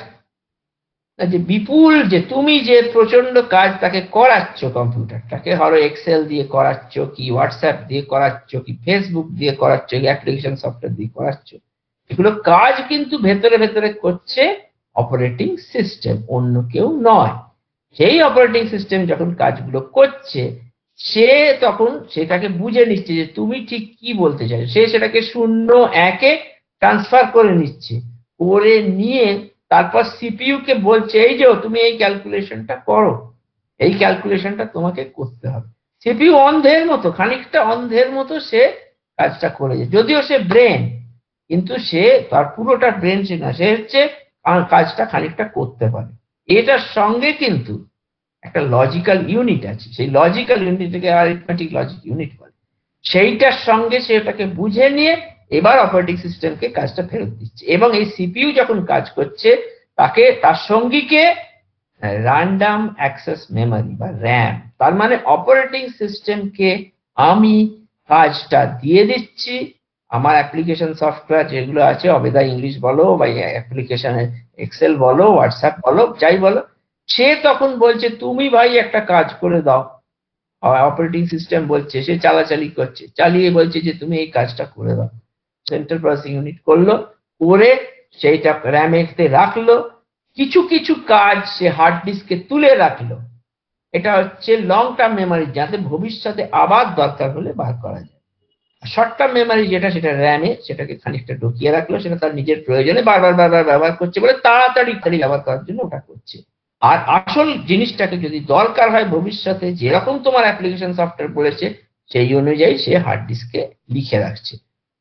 যে বিপুল, যে তুমি যে প্রচন্ড কাজ তাকে করাচ্ছ, কম্পিউটারটাকে হয়তো এক্সেল দিয়ে করাচ্ছ, কি হোয়াটসঅ্যাপ দিয়ে করাচ্ছ, কি ফেসবুক দিয়ে করাচ্ছ, কি অ্যাপ্লিকেশন সফটওয়্যার দিয়ে করাচ্ছ, এগুলো কাজ কিন্তু ভেতরে ভেতরে করছে অপারেটিং সিস্টেম, অন্য কেউ নয়। সেই অপারেটিং সিস্টেম যখন কাজগুলো করছে, সে তখন সেটাকে বুঝে নিচ্ছে যে তুমি ঠিক কি বলতে চাইছো, সে সেটাকে 0 1-এ ট্রান্সফার করে নিচ্ছে, করে নিয়ে তারপর সিপিইউ কে বলছে এই যে তুমি এই ক্যালকুলেশনটা করো, এই ক্যালকুলেশনটা তোমাকে করতে হবে। সিপিইউ অন্ধের মতো, খানিকটা অন্ধের মতো সে কাজটা করে যায়, যদিও সে ব্রেন, কিন্তু সে তার পুরোটা ব্রেন সে না, সে হচ্ছে কাজটা খানিকটা করতে পারে। এটার সঙ্গে কিন্তু একটা লজিক্যাল ইউনিট আছে, সেই লজিক্যাল ইউনিটকে অ্যারিথমেটিক লজিক ইউনিট বলে। সেইটার সঙ্গে সে ওটাকে বুঝে নিয়ে এবার অপারেটিং সিস্টেমকে কাজটা ফেরত দিচ্ছে। এবং এই সিপিইউ যখন কাজ করছে, তাকে তার সঙ্গীকে র্যান্ডম অ্যাক্সেস মেমোরি বা র্যাম, তার মানে অপারেটিং সিস্টেমকে আমি কাজটা দিয়ে দিচ্ছি, আমার অ্যাপ্লিকেশন সফটওয়্যার যেগুলো আছে, অবেদা ইংলিশ বলো বা অ্যাপ্লিকেশনের এক্সেল বলো, হোয়াটসঅ্যাপ বলো, যাই বলো, সে তখন বলছে তুমি ভাই একটা কাজ করে দাও। অপারেটিং সিস্টেম বলছে, সে চালাচালি করছে, চালিয়ে বলছে যে তুমি এই কাজটা করে দাও। সেন্ট্রাল প্রসেসিং ইউনিট করলো, করে সেইটা র্যামে রাখলো, কিছু কিছু কাজ সে হার্ড ডিস্কে তুলে রাখলো। এটা হচ্ছে লং টার্ম মেমোরি, যাতে ভবিষ্যতে আবার দরকার হলে বার করা যায়। শর্ট টার্ম মেমোরি যেটা, সেটা র্যামে সেটাকে খানিকটা ঢুকিয়ে রাখলো, সেটা তার নিজের প্রয়োজনে বারবার বারবার ব্যবহার করছে বলে তাড়াতাড়ি ব্যবহার করার জন্য ওটা করছে। আর আসল জিনিসটাকে যদি দরকার হয় ভবিষ্যতে, যেরকম তোমার অ্যাপ্লিকেশন সফটওয়্যার বলেছে সেই অনুযায়ী সে হার্ড ডিস্কে লিখে রাখছে।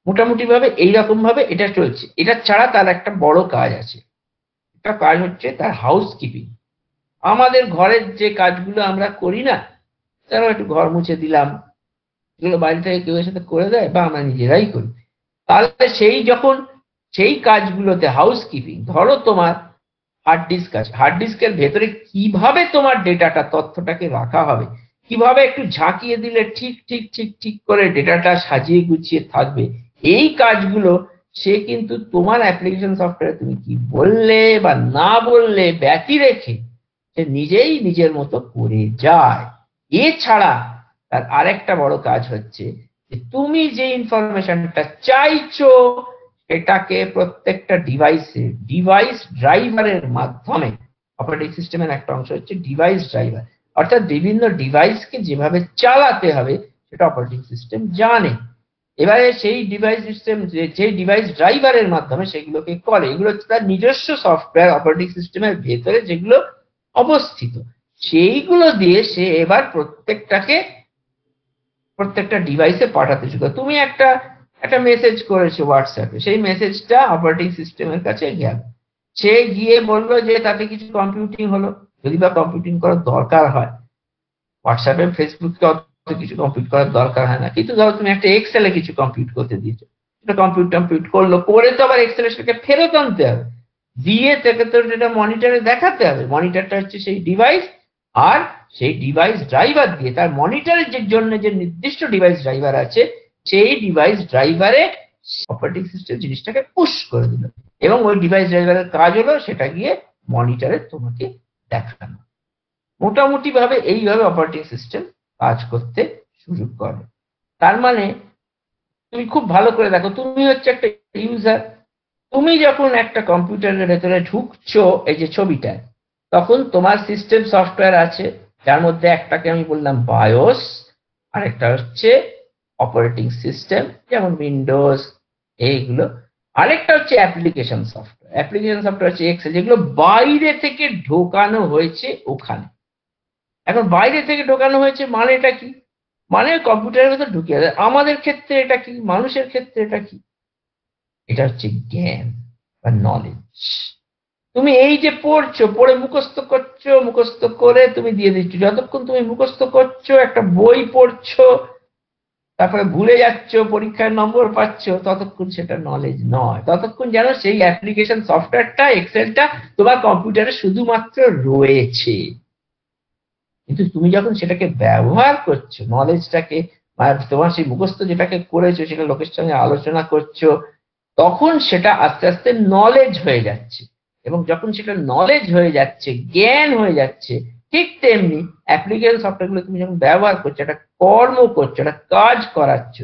মোটামুটি ভাবে এইরকম ভাবে এটা চলছে। এটা ছাড়া তার একটা বড় কাজ আছে, একটা কাজ হচ্ছে তার হাউস কিপিং। আমাদের ঘরের যে কাজগুলো আমরা করি না, ধরো একটু ঘর মুছে দিলাম, এগুলো বাইরে থেকে কেউ এসে করে দেয় বা আমরা নিজেরাই করি। তাহলে সেই যখন সেই কাজগুলোতে হাউস কিপিং, ধরো তোমার হার্ড ডিস্ক আছে, হার্ড ডিস্কের ভেতরে কিভাবে তোমার ডেটাটা, তথ্যটাকে রাখা হবে, কিভাবে একটু ঝাঁকিয়ে দিলে ঠিক ঠিক ঠিক ঠিক করে ডেটাটা সাজিয়ে গুছিয়ে থাকবে, এই কাজগুলো সে কিন্তু তোমার অ্যাপ্লিকেশন সফটওয়্যারে তুমি কি বললে বা না বললে ব্যতি রেখে সে নিজেই নিজের মতো করে যায়। এছাড়া তার আরেকটা বড় কাজ হচ্ছে যে তুমি যে ইনফরমেশনটা চাইছো এটাকে প্রত্যেকটা ডিভাইসে ডিভাইস ড্রাইভারের মাধ্যমে, অপারেটিং সিস্টেমের একটা অংশ হচ্ছে ডিভাইস ড্রাইভার, অর্থাৎ বিভিন্ন ডিভাইসকে যেভাবে চালাতে হবে সেটা অপারেটিং সিস্টেম জানে। এবারে সেই ডিভাইস সিস্টেম, যে ডিভাইস ড্রাইভারের মাধ্যমে সেগুলোকে করে, এগুলো হচ্ছে তার নিজস্ব সফটওয়্যার অপারেটিং সিস্টেমের ভেতরে যেগুলো অবস্থিত, সেইগুলো দিয়ে সে এবার প্রত্যেকটা ডিভাইসে পাঠাতে শুরু করে। তুমি একটা একটা মেসেজ করেছো হোয়াটসঅ্যাপে, সেই মেসেজটা অপারেটিং সিস্টেমের কাছে গেল, সে গিয়ে বললো যে তাতে কিছু কম্পিউটিং হলো, যদি বা কম্পিউটিং করার দরকার হয়। হোয়াটসঅ্যাপে ফেসবুকে অত কিছু কম্পিউট করার দরকার হয় না, কিন্তু ধরো তুমি একটা এক্সেলে কিছু কম্পিউট করতে দিয়েছো, সেটা কম্পিউট করলো, করে তো আবার এক্সেলে সেটাকে ফেরত আনতে হবে, দিয়ে তাকে তো যেটা মনিটরে দেখাতে হবে। মনিটরটা হচ্ছে সেই ডিভাইস, আর সেই ডিভাইস ড্রাইভার দিয়ে তার মনিটরের যে জন্য যে নির্দিষ্ট ডিভাইস ড্রাইভার আছে, সেই ডিভাইস ড্রাইভারে অপারেটিং সিস্টেম জিনিসটাকে পুশ করে দিল, এবং ওই ডিভাইস ড্রাইভারের কাজ হলো সেটা গিয়ে মনিটরে তোমাকে দেখানো। মোটামুটি ভাবে এইভাবে অপারেটিং সিস্টেম কাজ করতে শুরু করে। তার মানে তুমি খুব ভালো করে দেখো, তুমি হচ্ছে একটা ইউজার, তুমি যখন একটা কম্পিউটারের ভেতরে ঢুকছো এই যে ছবিটায়, তখন তোমার সিস্টেম সফটওয়্যার আছে, যার মধ্যে একটাকে আমি বললাম বায়োস, আর একটা হচ্ছে অপারেটিং সিস্টেম যেমন উইন্ডোজ এইগুলো, আরেকটা হচ্ছে অ্যাপ্লিকেশন সফটওয়্যার। অ্যাপ্লিকেশন সফটওয়্যার হচ্ছে এক্সেল, যেগুলো বাইরে থেকে ঢোকানো হয়েছে ওখানে। এখন বাইরে থেকে ঢোকানো হয়েছে মানে এটা কি? মানে কম্পিউটারের ভেতর ঢুকিয়ে দেয়। আমাদের ক্ষেত্রে এটা কি, মানুষের ক্ষেত্রে এটা কি? এটা হচ্ছে জ্ঞান বা নলেজ। তুমি এই যে পড়ছো, পড়ে মুখস্থ করছো, মুখস্থ করে তুমি দিয়ে দিচ্ছ, যতক্ষণ তুমি মুখস্থ করছো, একটা বই পড়ছো, তারপরে ভুলে যাচ্ছ, পরীক্ষায় নম্বর পাচ্ছ, ততক্ষণ সেটা নলেজ নয়। ততক্ষণ যেন সেই অ্যাপ্লিকেশন সফটওয়্যারটা, এক্সেলটা তোমার কম্পিউটারে শুধুমাত্র রয়েছে। কিন্তু তুমি যখন সেটাকে ব্যবহার করছো, নলেজটাকে বা তোমার সেই মুখস্থ যেটাকে করেছো সেটা লোকের সঙ্গে আলোচনা করছো, তখন সেটা আস্তে আস্তে নলেজ হয়ে যাচ্ছে। এবং যখন সেটা নলেজ হয়ে যাচ্ছে, জ্ঞান হয়ে যাচ্ছে, ঠিক তেমনি অ্যাপ্লিকেশন সফটওয়্যার গুলো তুমি যখন ব্যবহার করছো, একটা কর্ম করছো, একটা কাজ করাচ্ছ,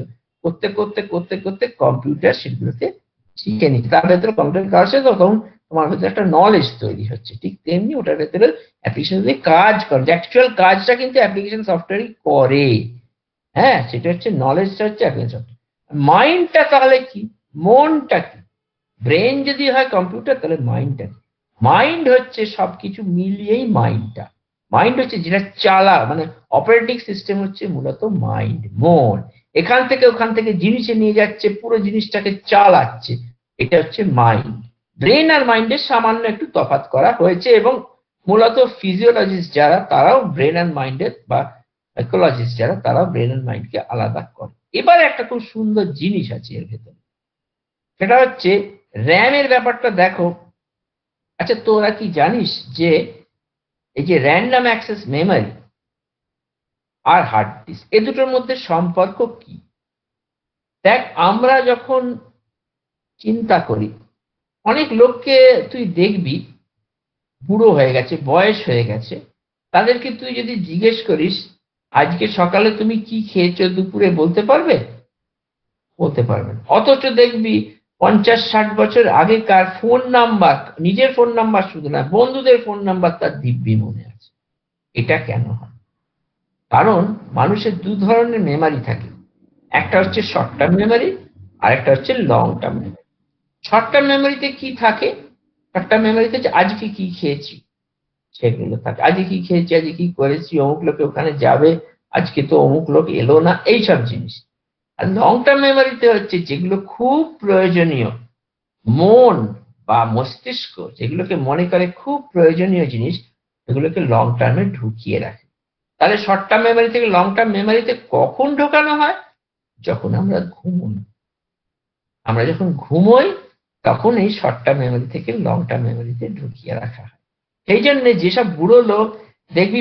করতে করতে করতে করতে কম্পিউটার সেগুলোকে শিখে নিচ্ছে, তার ভেতরে কম্পিউটার কাজ হচ্ছে, তখন তোমার ভেতরে একটা নলেজ তৈরি হচ্ছে। ঠিক তেমনি ওটার ভেতরে অ্যাপ্লিকেশন যদি কাজ করে, অ্যাকচুয়াল কাজটা কিন্তু অ্যাপ্লিকেশন সফটওয়্যারই করে। হ্যাঁ, সেটা হচ্ছে নলেজটা হচ্ছে অ্যাপ্লিকেশন সফটওয়্যার। মাইন্ডটা তাহলে কি? মনটা কি? ব্রেন যদি হয় কম্পিউটার, তাহলে মাইন্ডটা কি? মাইন্ড হচ্ছে সবকিছু মিলিয়েই মাইন্ডটা। মাইন্ড হচ্ছে যেটা চালা, মানে অপারেটিং সিস্টেম হচ্ছে মূলত মাইন্ড, মন। এখান থেকে ওখান থেকে জিনিসে নিয়ে যাচ্ছে, পুরো জিনিসটাকে চালাচ্ছে, এটা হচ্ছে মাইন্ড। ব্রেন আর মাইন্ডের সামান্য একটু তফাৎ করা হয়েছে, এবং মূলত ফিজিওলজিস্ট যারা, তারাও ব্রেন অ্যান্ড মাইন্ডের, বা সাইকোলজিস্ট যারা, তারাও ব্রেন অ্যান্ড মাইন্ডকে আলাদা করে। এবার একটা খুব সুন্দর জিনিস আছে এর ভেতরে, সেটা হচ্ছে র্যামের ব্যাপারটা দেখো। আচ্ছা, তোরা কি জানিস যে এই যে র্যান্ডম অ্যাক্সেস মেমরি আর হার্ড ডিস্ক, এ দুটোর মধ্যে সম্পর্ক কি? দেখ, আমরা যখন চিন্তা করি, অনেক লোককে তুই দেখবি বুড়ো হয়ে গেছে, বয়স হয়ে গেছে, তাদেরকে তুই যদি জিজ্ঞেস করিস আজকে সকালে তুমি কি খেয়েছো দুপুরে, বলতে পারবে? বলতে পারবে না। অথচ দেখবি 50-60 বছর আগেকার ফোন নাম্বার, নিজের ফোন নাম্বার শুধু না, বন্ধুদের ফোন নাম্বার তার দিব্যি মনে আছে। এটা কেন হয়? কারণ মানুষের দু ধরনের মেমারি থাকে, একটা হচ্ছে শর্ট টার্ম মেমারি, আর একটা হচ্ছে long term memory. Short term মেমোরিতে কি থাকে? শর্ট টার্ম মেমোরিতে আজকে কি খেয়েছি সেগুলো থাকে, আজকে কি খেয়েছি, আজকে কি করেছি, অমুক লোকে ওখানে যাবে, আজকে তো অমুক লোক এলো না, এইসব জিনিস। আর লং টার্ম মেমোরিতে হচ্ছে যেগুলো খুব প্রয়োজনীয়, মন বা মস্তিষ্ক যেগুলোকে মনে করে খুব প্রয়োজনীয় জিনিস, এগুলোকে লং টার্মে ঢুকিয়ে রাখে। তাহলে শর্ট টার্ম মেমোরি থেকে লং টার্ম মেমোরিতে কখন ঢোকানো হয়? যখন আমরা ঘুমোই। আমরা যখন ঘুমোই, তখন এই শর্ট টার্ম মেমোরি থেকে লং টার্ম মেমোরিতে ঢুকিয়ে রাখা হয়। সেই জন্য যেসব বুড়ো লোক দেখবি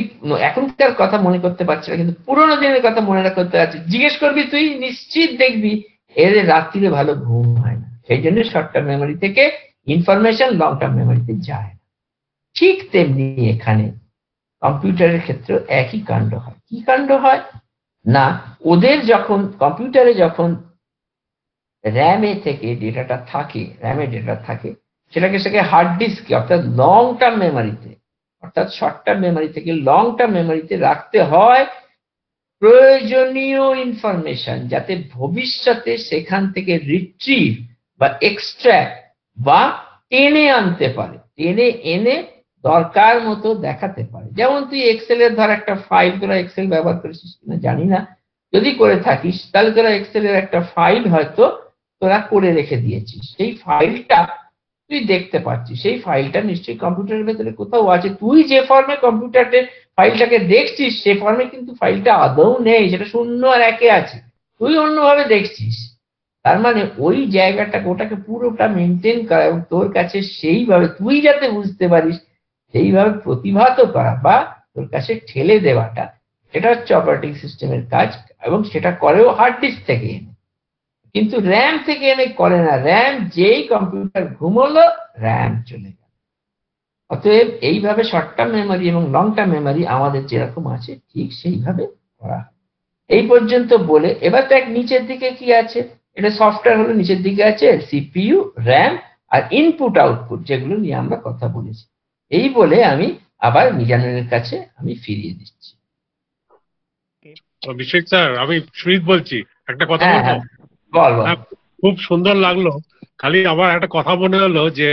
এখনকার কথা মনে করতে পারছে না, কিন্তু পুরোনো দিনের কথা মনে করতে পারছে, জিজ্ঞেস করবি তুই, নিশ্চিত দেখবি এদের রাত্রিরে ভালো ঘুম হয় না। সেই জন্য শর্ট টার্ম মেমোরি থেকে ইনফরমেশন লং টার্ম মেমোরিতে যায় না। ঠিক তেমনি এখানে কম্পিউটারের ক্ষেত্রে একই কাণ্ড হয়। কি কাণ্ড হয়? না, ওদের যখন কম্পিউটারে যখন র্যামে থেকে ডেটাটা থাকে, র্যামে ডেটা থাকে, সেটাকে হার্ড ডিস্কে অর্থাৎ লং টার্ম মেমোরিতে, অর্থাৎ শর্ট টার্ম মেমোরি থেকে লং টার্ম মেমোরিতে রাখতে হয় প্রয়োজনীয় ইনফরমেশন, যাতে ভবিষ্যতে সেখান থেকে রিট্রিভ বা এক্সট্রাক্ট বা টেনে আনতে পারে, টেনে এনে দরকার মতো দেখাতে পারে। যেমন তুই এক্সেল এর ধর একটা ফাইল, তোরা এক্সেল ব্যবহার করেছিস কিনা জানি না, যদি করে থাকিস তাহলে তোরা এক্সেল এর একটা ফাইল হয়তো তোরা করে রেখে দিয়েছিস, সেই ফাইলটা তুই দেখতে পাচ্ছিস, সেই ফাইলটা নিশ্চয়ই কম্পিউটারের ভেতরে কোথাও আছে। তুই যে ফর্মে কম্পিউটারে ফাইলটাকে দেখছিস, সে ফর্মে কিন্তু ফাইলটা আদৌ নেই, সেটা শূন্য আর একে আছে, তুই অন্যভাবে দেখছিস। তার মানে ওই জায়গাটাকে, ওটাকে পুরোটা মেনটেন করা এবং তোর কাছে সেইভাবে তুই যাতে বুঝতে পারিস সেইভাবে প্রতিভাত করা বা তোর কাছে ঠেলে দেওয়াটা, এটা হচ্ছে অপারেটিং সিস্টেমের কাজ। এবং সেটা করেও হার্ড ডিস্ক থেকে এনে, কিন্তু র্যাম থেকে এনে করে না। র্যাম যেই কম্পিউটার ঘুমোলো, র্যাম চলে গেল। অতএব এইভাবে শর্ট টার্ম মেমোরি এবং লং টার্ম মেমোরি আমাদের যেরকম আছে ঠিক সেইভাবে করা হয়। এই পর্যন্ত বলে এবার দেখ নিচের দিকে কি আছে। এটা সফটওয়্যার হলো, নিচের দিকে আছে সিপিইউ, র্যাম আর ইনপুট আউটপুট, যেগুলো নিয়ে আমরা কথা বলেছি। এই বলে আমি আবার মিজানুরের কাছে আমি ফিরিয়ে দিচ্ছি। অভিষেক স্যার, আমি সুমিত বলছি, একটা কথা হ্যাঁ বলবো? হ্যাঁ, বল বল। হ্যাঁ, খুব সুন্দর লাগলো। খালি আমার একটা কথা মনে হলো যে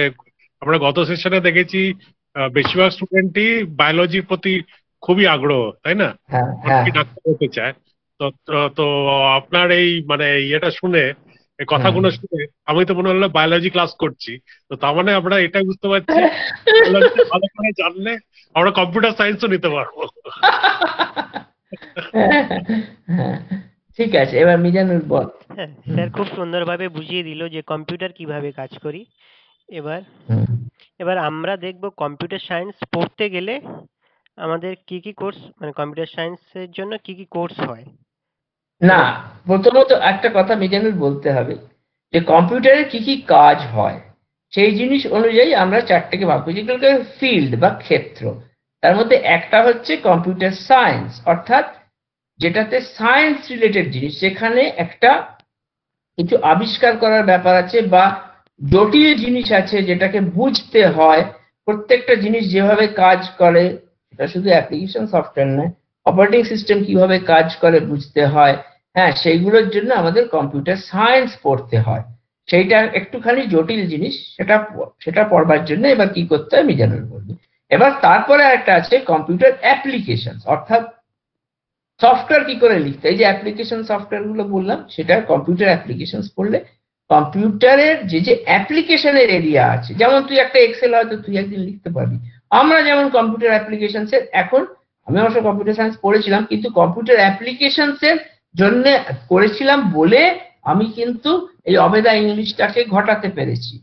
আমরা গত সেশনে দেখেছি বেশিরভাগ স্টুডেন্টই বায়োলজির প্রতি খুবই আগ্রহ, তাই না? হ্যাঁ হ্যাঁ। অনেকেই ডাক্তার হতে চায়। তো তো তো আপনার এই মানে ইয়েটা শুনে, এই হ্যাঁ। কথাগুলো শুনে আমি তো মনে হলো বায়োলজি ক্লাস করছি। তো তার মানে আমরা এটাই বুঝতে পারছি, বায়োলজিটা ভালো করে জানলে আমরা কম্পিউটার সায়েন্সও নিতে পারবো। হ্যাঁ, ঠিক আছে, এবার মিজানুর বল। হ্যাঁ, হুম, স্যার খুব সুন্দরভাবে বুঝিয়ে দিল যে কম্পিউটার কিভাবে কাজ করি। এবার হুম, এবার আমরা দেখব কম্পিউটার সায়েন্স পড়তে গেলে আমাদের কি কি কোর্স, মানে কম্পিউটার সায়েন্সের জন্য কি কি কোর্স হয়? না, এবং প্রথমত একটা কথা মিজানুর বলতে হবে যে কম্পিউটারে কি কি কাজ হয় সেই জিনিস অনুযায়ী আমরা চারটেকে ভাগ করি, যেগুলোকে ফিল্ড বা ক্ষেত্র। তার মধ্যে একটা হচ্ছে কম্পিউটার সায়েন্স, অর্থাৎ যেটাতে সায়েন্স রিলেটেড জিনিস, যেখানে একটা কিছু আবিষ্কার করার ব্যাপার আছে বা জটিল জিনিস আছে যেটাকে বুঝতে হয়। প্রত্যেকটা জিনিস যেভাবে কাজ করে, এটা শুধু অ্যাপ্লিকেশন সফটওয়্যার নয়, অপারেটিং সিস্টেম কিভাবে কাজ করে বুঝতে হয়। হ্যাঁ, সেইগুলোর জন্য আমাদের কম্পিউটার সায়েন্স পড়তে হয়। সেইটা একটুখানি জটিল জিনিস, সেটা সেটা পড়বার জন্য এবার কি করতে হয় মিজানুর বলবে। এবার তারপরে একটা আছে কম্পিউটার অ্যাপ্লিকেশন, অর্থাৎ সফটওয়্যার কি করে লিখতে হয়। এই যে অ্যাপ্লিকেশন সফটওয়্যার গুলো বললাম, সেটা কম্পিউটার অ্যাপ্লিকেশন পড়লে কম্পিউটারের যে যে অ্যাপ্লিকেশনের এরিয়া আছে, যেমন তুই একটা এক্সেল হয়তো তুই একদিন লিখতে পারবি। আমরা যেমন কম্পিউটার অ্যাপ্লিকেশন এর এখন, আমি অবশ্য কম্পিউটার সায়েন্স পড়েছিলাম, কিন্তু কম্পিউটার অ্যাপ্লিকেশন এর জন্য করেছিলাম বলে আমি কিন্তু এই অবেদা ইংলিশটাকে ঘটাতে পেরেছি।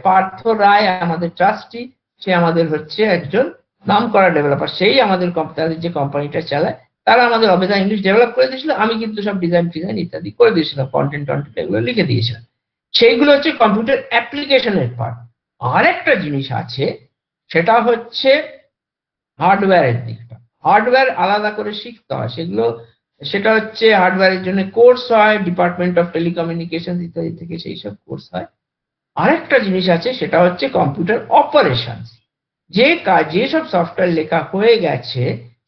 পার্থ রায় আমাদের ট্রাস্টি, সে আমাদের হচ্ছে একজন নামকরা ডেভেলপার, সেই আমাদের তাদের যে কোম্পানিটা চালায়, তারা আমাদের অবেদা ইংলিশ ডেভেলপ করে দিয়েছিল। আমি কিন্তু সব ডিজাইন ফিজাইন ইত্যাদি করে দিয়েছিলাম, কন্টেন্ট টন্টেন্ট এগুলো লিখে দিয়েছিলাম। সেইগুলো হচ্ছে কম্পিউটার অ্যাপ্লিকেশনের পার্ট। আর একটা জিনিস আছে, সেটা হচ্ছে হার্ডওয়্যারের দিকটা। হার্ডওয়্যার আলাদা করে শিখতে হয়, সেগুলো সেটা হচ্ছে হার্ডওয়্যারের জন্য কোর্স হয়, ডিপার্টমেন্ট অফ টেলিকমিউনিকেশন ইত্যাদি থেকে সেই সব কোর্স হয়। আরেকটা জিনিস আছে, সেটা হচ্ছে কম্পিউটার অপারেশন, যে কাজ যেসব সফটওয়্যার লেখা হয়ে গেছে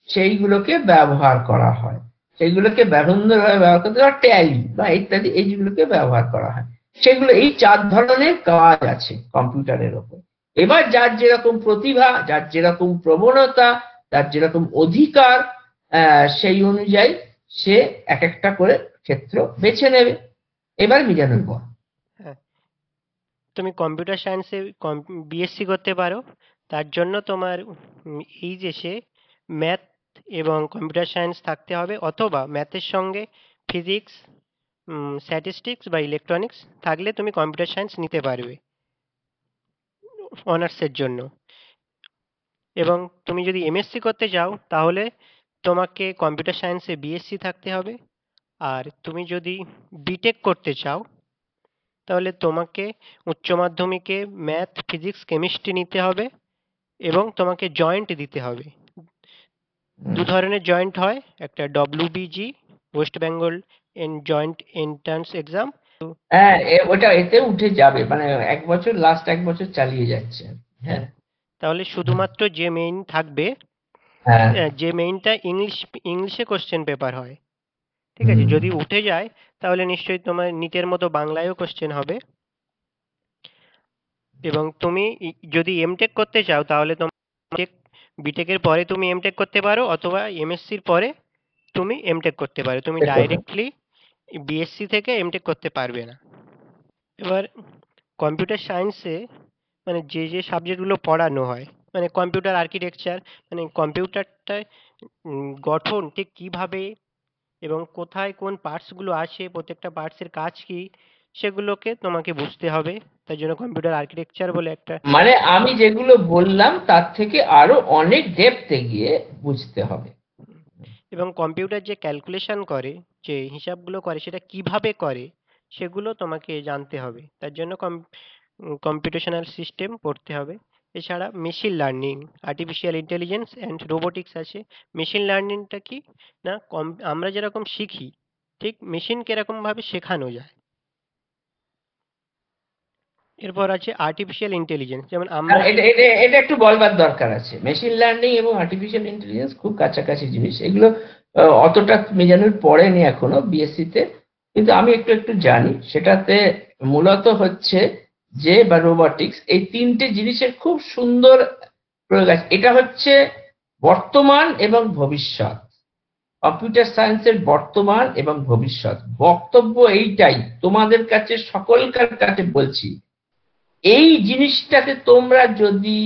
সেইগুলোকে ব্যবহার করা হয়, সেইগুলোকে বিভিন্নভাবে ব্যবহার করতে হয়, ট্যালি বা ইত্যাদি এইগুলোকে ব্যবহার করা হয়। সেগুলো এই চার ধরনের কাজ আছে কম্পিউটারের ওপর। এবার যার যেরকম প্রতিভা, যার যেরকম প্রবণতা, যার যেরকম অধিকার, সেই অনুযায়ী সে এক একটা করে ক্ষেত্র বেছে নেবে। এবার মিজানুর বল। হ্যাঁ, তুমি কম্পিউটার সায়েন্সে বিএসসি করতে পারো। তার জন্য তোমার এইচএসে ম্যাথ এবং কম্পিউটার সায়েন্স থাকতে হবে, অথবা ম্যাথের সঙ্গে ফিজিক্স, স্ট্যাটিস্টিক্স বা ইলেকট্রনিক্স থাকলে তুমি কম্পিউটার সায়েন্স নিতে পারবে অনার্সের জন্য। এবং তুমি যদি এমএসসি করতে চাও তাহলে তোমাকে কম্পিউটার সায়েন্সে বিএসসি থাকতে হবে। আর তুমি যদি বিটেক করতে চাও তাহলে তোমাকে উচ্চ মাধ্যমিকে ম্যাথ, ফিজিক্স, কেমিস্ট্রি নিতে হবে এবং তোমাকে জয়েন্ট দিতে হবে। দু ধরনের জয়েন্ট হয়, একটা WBG, West Bengal joint entrance exam. হ্যাঁ, ওটা এতে উঠে যাবে, মানে এক বছর, লাস্ট এক বছর চালিয়ে যাচ্ছে। হ্যাঁ। হ্যাঁ, তাহলে শুধুমাত্র যে মেইন থাকবে, হ্যাঁ। যে মেইনটা ইংলিশে কোশ্চেন পেপার হয়, ঠিক আছে? হুম। যদি উঠে যায় তাহলে নিশ্চয়ই তোমার নিটের মতো বাংলায়ও কোশ্চেন হবে। এবং তুমি যদি এমটেক করতে চাও তাহলে তোমার বিটেকের পরে তুমি এমটেক করতে পারো, অথবা এমএসসির পরে তুমি এমটেক করতে পারো। তুমি ঠিক কথা। ডাইরেক্টলি বিএসসি থেকে এমটেক করতে পারবে না। এবার কম্পিউটার সায়েন্সে মানে যে যে সাবজেক্টগুলো পড়ানো হয়, মানে কম্পিউটার আর্কিটেকচার, মানে কম্পিউটারটা গঠন ঠিক কিভাবে এবং কোথায় কোন পার্টসগুলো আছে, প্রত্যেকটা পার্টসের কাজ কি, সেগুলোকে তোমাকে বুঝতে হবে। তাই জন্য কম্পিউটার আর্কিটেকচার বলে একটা। মানে আমি যেগুলো বললাম তার থেকে আরো অনেক ডেপথে গিয়ে বুঝতে হবে। এবং কম্পিউটার যে ক্যালকুলেশন করে, যে হিসাবগুলো করে, সেটা কিভাবে করে সেগুলো তোমাকে জানতে হবে। তার জন্য কম্পিউটেশনাল সিস্টেম পড়তে হবে। এছাড়া machine learning, artificial intelligence and robotics আছে। মেশিন লার্নিংটা কি না, আমরা যেরকম শিখি ঠিক মেশিনকে এরকমভাবে শেখানো যায়। এরপর আছে আর্টিফিশিয়াল ইন্টেলিজেন্স, যেমন আর আমরা এটা এটা এটা একটু বলবার দরকার আছে, মেশিন লার্নিং এবং আর্টিফিশিয়াল ইন্টেলিজেন্স খুব কাছাকাছি জিনিস। এগুলো অতটা মেজানুর পড়েনি এখনো বিএসসি তে, কিন্তু আমি একটু একটু জানি। সেটাতে মূলত হচ্ছে যে বা রোবোটিক্স, এই তিনটে জিনিসের খুব সুন্দর প্রয়োগ আছে। এটা হচ্ছে বর্তমান এবং ভবিষ্যৎ, কম্পিউটার সায়েন্সের বর্তমান এবং ভবিষ্যৎ। বক্তব্য এইটাই তোমাদের কাছে, সকলকার কাছে বলছি, এই জিনিসটাকে তোমরা যদি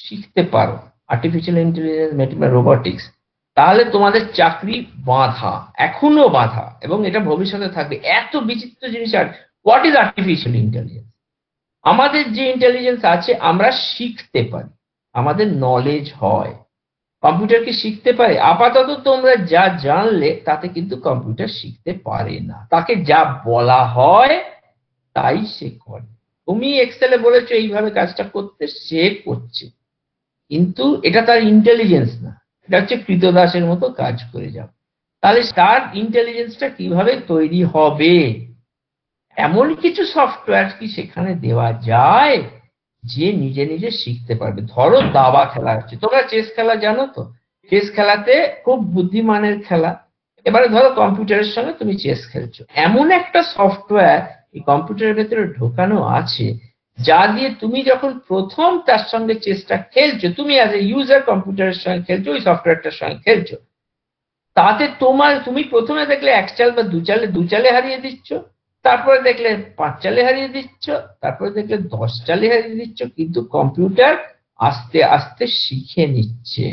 শিখতে পারো, আর্টিফিশিয়াল ইন্টেলিজেন্স বা রোবোটিক্স, তাহলে তোমাদের চাকরি বাঁধা, এখনো বাঁধা, এবং এটা ভবিষ্যতে থাকবে। এত বিচিত্র জিনিস। আর হোয়াট ইজ আর্টিফিশিয়াল ইন্টেলিজেন্স? আমাদের যে ইন্টেলিজেন্স আছে আমরা শিখতে পারি, আমাদের নলেজ হয়। কম্পিউটার কি শিখতে পারে? আপাতত তোমরা যা জানলে তাতে কিন্তু কম্পিউটার শিখতে পারে না। তাকে যা বলা হয় তাই সে করে। তুমি এক্সেলে বলেছো এইভাবে কাজটা করতে, সে করছে, কিন্তু এটা তার ইন্টেলিজেন্স না, এটা হচ্ছে কৃতদাসের মতো কাজ করে যাও। তাহলে তার ইন্টেলিজেন্সটা কিভাবে তৈরি হবে? এমন কিছু সফটওয়্যার কি সেখানে দেওয়া যায় যে নিজে নিজে শিখতে পারবে? ধরো দাবা খেলা হচ্ছে, তোমরা চেস খেলা জানো তো, চেস খেলাতে খুব বুদ্ধিমানের খেলা। এবারে ধরো কম্পিউটারের সঙ্গে তুমি চেস খেলছো, এমন একটা সফটওয়্যার এই কম্পিউটারের ভেতরে ঢোকানো আছে যা দিয়ে তুমি যখন প্রথম তার সঙ্গে চেসটা খেলছো, তুমি অ্যাজ এ ইউজার কম্পিউটারের সঙ্গে খেলছো, ওই সফটওয়্যারটার সঙ্গে খেলছো, তাতে তুমি প্রথমে দেখলে এক চাল বা দু চালে হারিয়ে দিচ্ছ, তারপরে দেখলে 5 চালে হারিয়ে দিচ্ছ, তারপরে দেখলে 10 চালে হারিয়ে দিচ্ছ, কিন্তু কম্পিউটার আস্তে আস্তে শিখে নিচ্ছে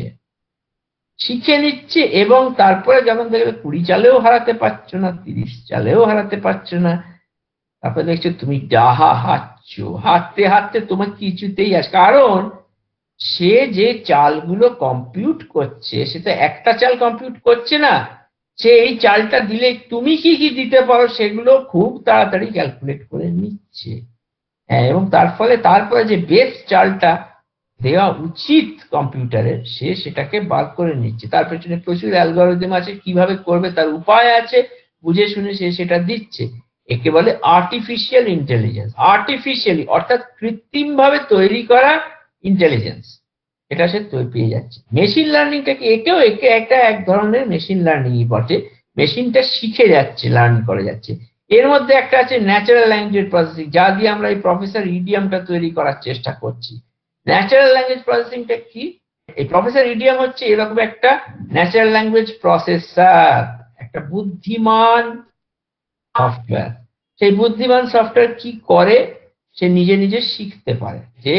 এবং তারপরে যখন দেখলে 20 চালেও হারাতে পারছো না, 30 চালেও হারাতে পারছো না, তারপরে দেখছো তুমি ডাহা হাঁটতে হাঁটতে তোমার কিছুতেই কারণ সে যে চালগুলো কম্পিউট করছে সে তো একটা চাল কম্পিউট করছে না, সে এই চালটা দিলে তুমি কি কি দিতে পারো সেগুলো খুব তাড়াতাড়ি ক্যালকুলেট করে নিচ্ছে। হ্যাঁ, এবং তার ফলে তারপরে যে বেস চালটা দেওয়া উচিত কম্পিউটারের, সে সেটাকে বার করে নিচ্ছে। তার পেছনে প্রচুর অ্যালগরিদম আছে, কিভাবে করবে তার উপায় আছে, বুঝে শুনে সে সেটা দিচ্ছে। একে বলে আর্টিফিশিয়াল ইন্টেলিজেন্স। আর্টিফিশিয়ালি অর্থাৎ কৃত্রিম ভাবে তৈরি করা ইন্টেলিজেন্স, এটা সে পেয়ে যাচ্ছে। মেশিন লার্নিংটাকে একে একটা এক ধরনের মেশিন লার্নিং বটে। মেশিনটা শিখে যাচ্ছে, লার্ন করে যাচ্ছে। এর মধ্যে একটা আছে ন্যাচারাল ল্যাঙ্গুয়েজ প্রসেসিং, যা দিয়ে আমরা এই প্রফেসর ইডিয়ামটা তৈরি করার চেষ্টা করছি। ন্যাচারাল ল্যাঙ্গুয়েজ প্রসেসিংটা কি? এই প্রফেসর ইডিয়াম হচ্ছে এরকম একটা ন্যাচারাল ল্যাঙ্গুয়েজ প্রসেসর, একটা বুদ্ধিমান সফটওয়্যার। সেই বুদ্ধিমান সফটওয়্যার কি করে? সে নিজে নিজে শিখতে পারে। যে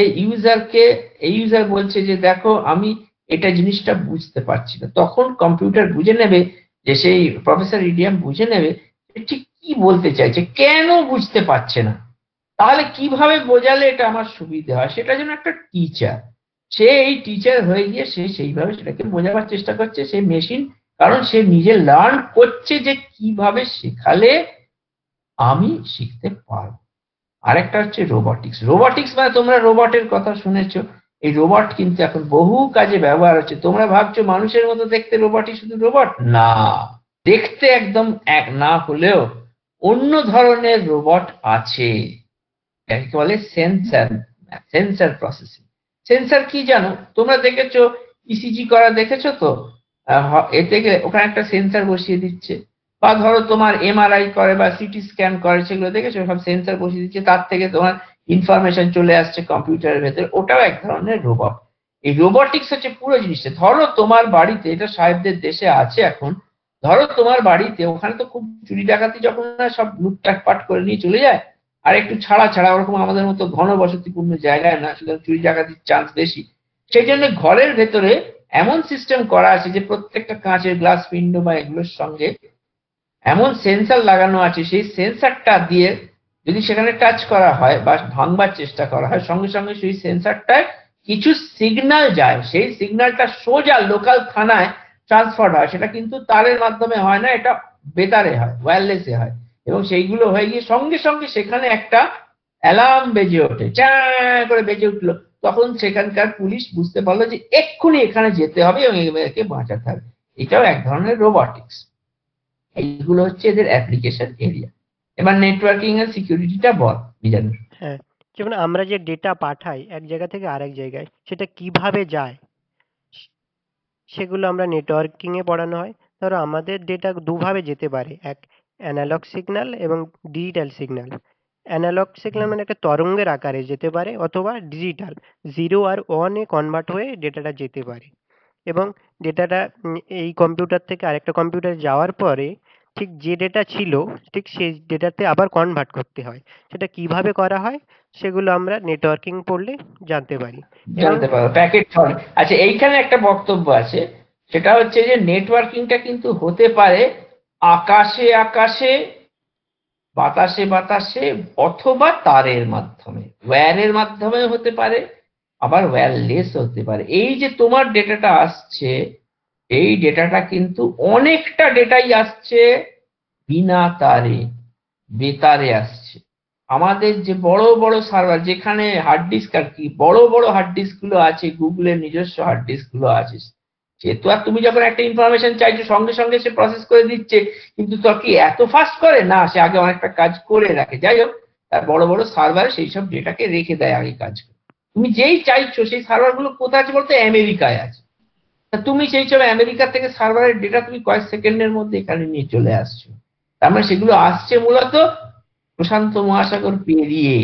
এই ইউজার বলছে যে দেখো আমি এটা জিনিসটা বুঝতে পারছি না, তখন কম্পিউটার বুঝে নেবে, যে সেই প্রফেসর ইডিয়াম বুঝে নেবে ঠিক কি বলতে চাইছে, কেন বুঝতে পারছে না, তাহলে কিভাবে বোঝালে এটা আমার সুবিধা হয়। সেটার জন্য একটা টিচার, সে এই টিচার হয়ে গিয়ে সে সেইভাবে সেটাকে বোঝাবার চেষ্টা করছে। সেই মেশিন, কারণ সে নিজে লার্ন করছে যে কিভাবে শেখালে আমি শিখতে পারবো। আরেকটা হচ্ছে রোবটিক্স। রোবটিক্স মানে তোমরা রোবটের কথা শুনেছো, এই রোবট কিন্তু এখন বহু কাজে ব্যবহার হচ্ছে। তোমরা ভাবছো মানুষের মতো দেখতে রোবটই শুধু রোবট? না, দেখতে একদম এক না হলেও অন্য ধরনের রোবট আছে, একে বলে সেন্সার প্রসেসিং। সেন্সার কি জানো? তোমরা দেখেছো ইসিজি করা, দেখেছো তো? এতে ওখানে একটা সেন্সার বসিয়ে দিচ্ছে। বা ধরো তোমার এমআরআই করে বা সিটি স্ক্যান করে, সেগুলো দেখেছো, সব সেন্সার বসিয়ে দিচ্ছে, তার থেকে তোমার ইনফরমেশন চলে আসছে কম্পিউটারের ভেতরে। ওটাও এক ধরনের রোবট। এই রোবটিক্স হচ্ছে পুরো জিনিসটা। ধরো তোমার বাড়িতে, এটা সাহেবদের দেশে আছে এখন, ধরো তোমার বাড়িতে, ওখানে তো খুব চুরি ডাকাতি যখন না সব লুটপাট পাট করে নিয়ে চলে যায়, আর একটু ছাড়া ছাড়া, ওরকম আমাদের মতো ঘন বসতিপূর্ণ জায়গায় না, সুতরাং চুরি ডাকাতির চান্স বেশি। সেই জন্য ঘরের ভেতরে এমন সিস্টেম করা আছে যে প্রত্যেকটা কাঁচের গ্লাস উইন্ডো বা এগুলোর সঙ্গে এমন সেন্সার লাগানো আছে, সেই সেন্সারটা দিয়ে যদি সেখানে টাচ করা হয় বা ভাঙবার চেষ্টা করা হয়, সঙ্গে সঙ্গে সেই সেন্সারটায় কিছু সিগন্যাল যায়, সেই সিগন্যালটা সোজা লোকাল থানায় ট্রান্সফার হয়। সেটা কিন্তু তারের মাধ্যমে হয় না, এটা বেতারে হয়, ওয়্যারলেসে হয়, এবং সেইগুলো হয়ে গিয়ে সঙ্গে সঙ্গে সেখানে একটা অ্যালার্ম বেজে ওঠে, চা করে বেজে উঠলো। তখন সেখানকার পুলিশ বুঝতে পারলো যে এক্ষুনি এখানে যেতে হবে এবং একে বাঁচাতে হবে। এটাও এক ধরনের রোবটিক্স। এইগুলো হচ্ছে এদের অ্যাপ্লিকেশন এরিয়া। এবার নেটওয়ার্কিং এর সিকিউরিটিটা বল মিজানুর। হ্যাঁ, যেমন আমরা যে ডেটা পাঠাই এক জায়গা থেকে আরেক জায়গায়, সেটা কিভাবে যায় সেগুলো আমরা নেটওয়ার্কিং এ পড়ানো হয়। ধরো আমাদের ডেটা দুভাবে যেতে পারে, এক অ্যানালগ সিগন্যাল এবং ডিজিটাল সিগন্যাল। অ্যানালগ সিগন্যাল মানে একটা তরঙ্গের আকারে যেতে পারে, অথবা ডিজিটাল 0 আর 1 এ কনভার্ট হয়ে ডেটাটা যেতে পারে। এবং ডেটাটা এই কম্পিউটার থেকে আরেকটা কম্পিউটারে যাওয়ার পরে ঠিক যে ডেটা ছিল ঠিক সেই ডেটাতে আবার কনভার্ট করতে হয়। সেটা কিভাবে করা হয় সেগুলো আমরা নেটওয়ার্কিং পড়লে জানতে পারি। এবং জানতে পারো প্যাকেট ফর্ম। আচ্ছা, এইখানে একটা বক্তব্য আছে, সেটা হচ্ছে যে নেটওয়ার্কিংটা কিন্তু হতে পারে আকাশে আকাশে, বাতাসে বাতাসে, অথবা তারের মাধ্যমে, ওয়্যারের মাধ্যমে হতে পারে, আবার ওয়্যারলেস হতে পারে। এই যে তোমার ডেটাটা আসছে, এই ডেটাটা কিন্তু অনেকটা ডেটাই আসছে বিনা তারে, বেতারে আসছে। আমাদের যে বড় বড় সার্ভার, যেখানে হার্ড ডিস্ক আর কি, বড় বড় হার্ড ডিস্ক গুলো আছে, গুগলের নিজস্ব হার্ড ডিস্ক গুলো আছে, সে তো আর তুমি যখন একটা ইনফরমেশন চাইছো সঙ্গে সঙ্গে সে প্রসেস করে দিচ্ছে, কিন্তু তো কি এত ফাস্ট করে না, সে আগে অনেকটা কাজ করে রাখে। যাই হোক, তার বড় বড় সার্ভার সেই সব ডেটাকে রেখে দেয় আগে কাজ করে। তুমি যেই চাইছো সেই সার্ভার গুলো কোথায় আছে বলতে আমেরিকায় আছে। তা তুমি সেই সব আমেরিকা থেকে সার্ভারের ডেটা তুমি কয়েক সেকেন্ডের মধ্যে এখানে নিয়ে চলে আসছো। তার মানে সেগুলো আসছে মূলত প্রশান্ত মহাসাগর পেরিয়ে।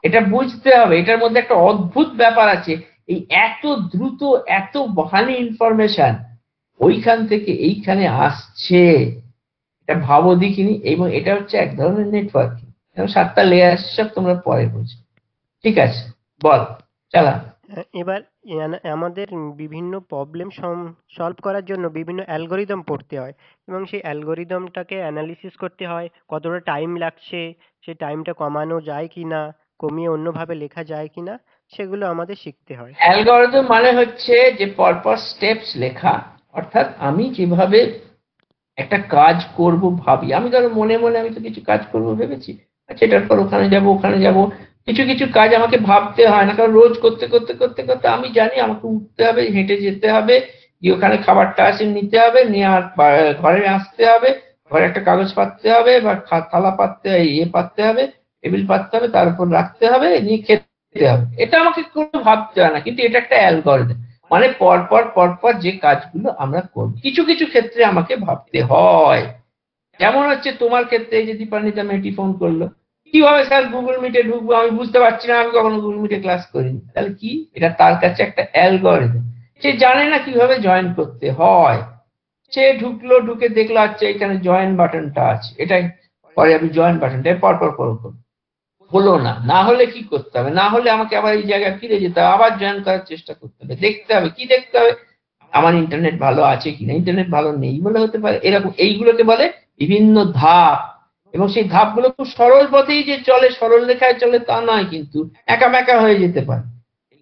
এটা বুঝতে হবে, এটার মধ্যে একটা অদ্ভুত ব্যাপার আছে। এই এত দ্রুত, এত ভারী ইনফরমেশন ওইখান থেকে এইখানে আসছে, এটা ভাবো দেখিনি। এবং এটা হচ্ছে এক ধরনের নেটওয়ার্কিং, এবং 7টা লেয়ার সব তোমরা পরে বুঝবে। ঠিক আছে, বল, চালা। এবার আমাদের বিভিন্ন প্রবলেম সলভ করার জন্য বিভিন্ন অ্যালগরিদম পড়তে হয় এবং সেই অ্যালগরিদমটাকে অ্যানালিসিস করতে হয়, কতটা টাইম লাগছে, সেই টাইমটা কমানো যায় কি না, কমিয়ে অন্যভাবে লেখা যায় কি না, সেগুলো আমাদের শিখতে হয়। অ্যালগরিদম মানে হচ্ছে যে পরপর স্টেপস লেখা। অর্থাৎ আমি যেভাবে একটা কাজ করব ভাবি, আমি ধরো মনে মনে আমি তো কিছু কাজ করব ভেবেছি, আচ্ছা এটার পর ওখানে যাব, ওখানে যাব। কিছু কিছু কাজ আমাকে ভাবতে হয় না, কারণ রোজ করতে করতে করতে করতে আমি জানি আমাকে উঠতে হবে, হেঁটে যেতে হবে, গিয়ে ওখানে খাবারটা আসে নিতে হবে, নিয়ে আর ঘরে আসতে হবে, ঘরে একটা কাগজ পাততে হবে, বা থালা পাততে, ইয়ে পাততে হবে, টেবিল পাততে হবে, তার উপর রাখতে হবে, নিয়ে খেতে হবে। এটা আমাকে কোনো ভাবতে হয় না, কিন্তু এটা একটা অ্যালগরিদম। মানে পরপর পরপর যে কাজগুলো আমরা করব, কিছু কিছু ক্ষেত্রে আমাকে ভাবতে হয়। যেমন হচ্ছে তোমার ক্ষেত্রে, এই যে দীপান্বিতা মেয়েটি ফোন করলো, কিভাবে স্যার গুগল মিটে ঢুকবো আমি বুঝতে পারছি না, আমি কখনো গুগল মিটে ক্লাস করিনি। তাহলে কি, এটা তার কাছে একটা অ্যালগরিদম। সে জানে না কিভাবে জয়েন করতে হয়। সে ঢুকলো, ঢুকে দেখলো আচ্ছা এখানে জয়েন বাটনটা আছে, এটাই পরে আমি জয়েন বাটনটা পরপর করবো। হলো না, না হলে কি করতে হবে, না হলে আমাকে আবার এই জায়গায় ফিরে যেতে হবে, আবার জয়েন করার চেষ্টা করতে হবে, দেখতে হবে কি দেখতে হবে, আমার ইন্টারনেট ভালো আছে কিনা, ইন্টারনেট ভালো নেই বলে হতে পারে। এরকম এইগুলোকে বলে বিভিন্ন ধাপ। এবং সেই ধাপগুলো খুব সরল পথেই যে চলে, সরল রেখায় চলে তা নয়, কিন্তু একা বেঁকা হয়ে যেতে পারে।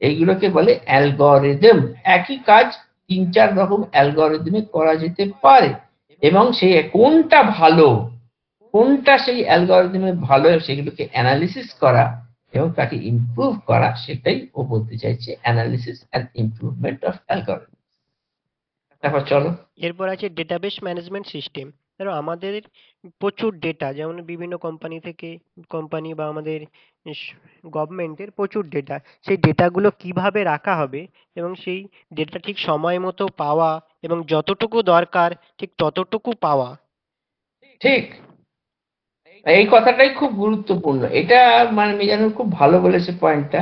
এইগুলোকে বলে অ্যালগরিদম। একই কাজ 3-4 রকম অ্যালগরিদমে করা যেতে পারে, এবং সে কোনটা ভালো, কোনটা সেই অ্যালগরিদমে ভালো, সেগুলোকে অ্যানালিসিস করা এবং তাকে ইমপ্রুভ করা, সেটাই ও বলতে চাইছে analysis and improvement of algorithm. তারপর চলো। এরপর আছে ডেটাবেস ম্যানেজমেন্ট সিস্টেম। ধরো আমাদের প্রচুর ডেটা, যেমন বিভিন্ন কোম্পানি থেকে, কোম্পানি বা আমাদের গভর্নমেন্টের প্রচুর ডেটা, সেই ডেটাগুলো কিভাবে রাখা হবে এবং সেই ডেটা ঠিক সময় মতো পাওয়া এবং যতটুকু দরকার ঠিক ততটুকু পাওয়া। ঠিক, এই কথাটাই খুব গুরুত্বপূর্ণ। এটা মানে মিজানুর খুব ভালো বলেছে পয়েন্টটা।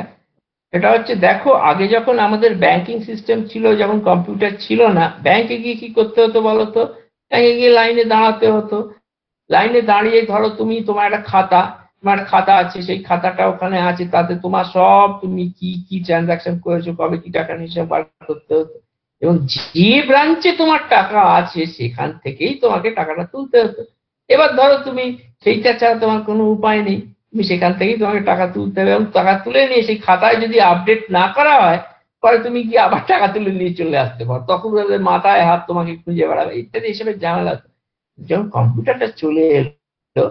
এটা হচ্ছে, দেখো আগে যখন আমাদের ব্যাংকিং সিস্টেম ছিল, যখন কম্পিউটার ছিল না, ব্যাংকে গিয়ে কি করতে হতো বলতো? ব্যাংকে গিয়ে লাইনে দাঁড়াতে হতো। লাইনে দাঁড়িয়ে ধরো তুমি, তোমার একটা খাতা, তোমার একটা খাতা আছে, সেই খাতাটা ওখানে আছে, তাতে তোমার সব তুমি কি কি ট্রানজাকশন করেছো, কবে কি টাকা হিসাব বার করতে হতো। এবং যে ব্রাঞ্চে তোমার টাকা আছে সেখান থেকেই তোমাকে টাকাটা তুলতে হতো। এবার ধরো তুমি, সেইটা ছাড়া তোমার কোনো উপায় নেই, তুমি সেখান থেকেই তোমাকে টাকা তুলতে হবে, এবং টাকা তুলে নিয়ে সেই খাতায় যদি আপডেট না করা হয়, পরে তুমি কি আবার টাকা তুলে নিয়ে চলে আসতে পারো, তখন ওদের মাথায় হাত তোমাকে খুঁজে বেড়াবে ইত্যাদি হিসেবে ঝামেলা। যখন কম্পিউটারটা চলে এলো,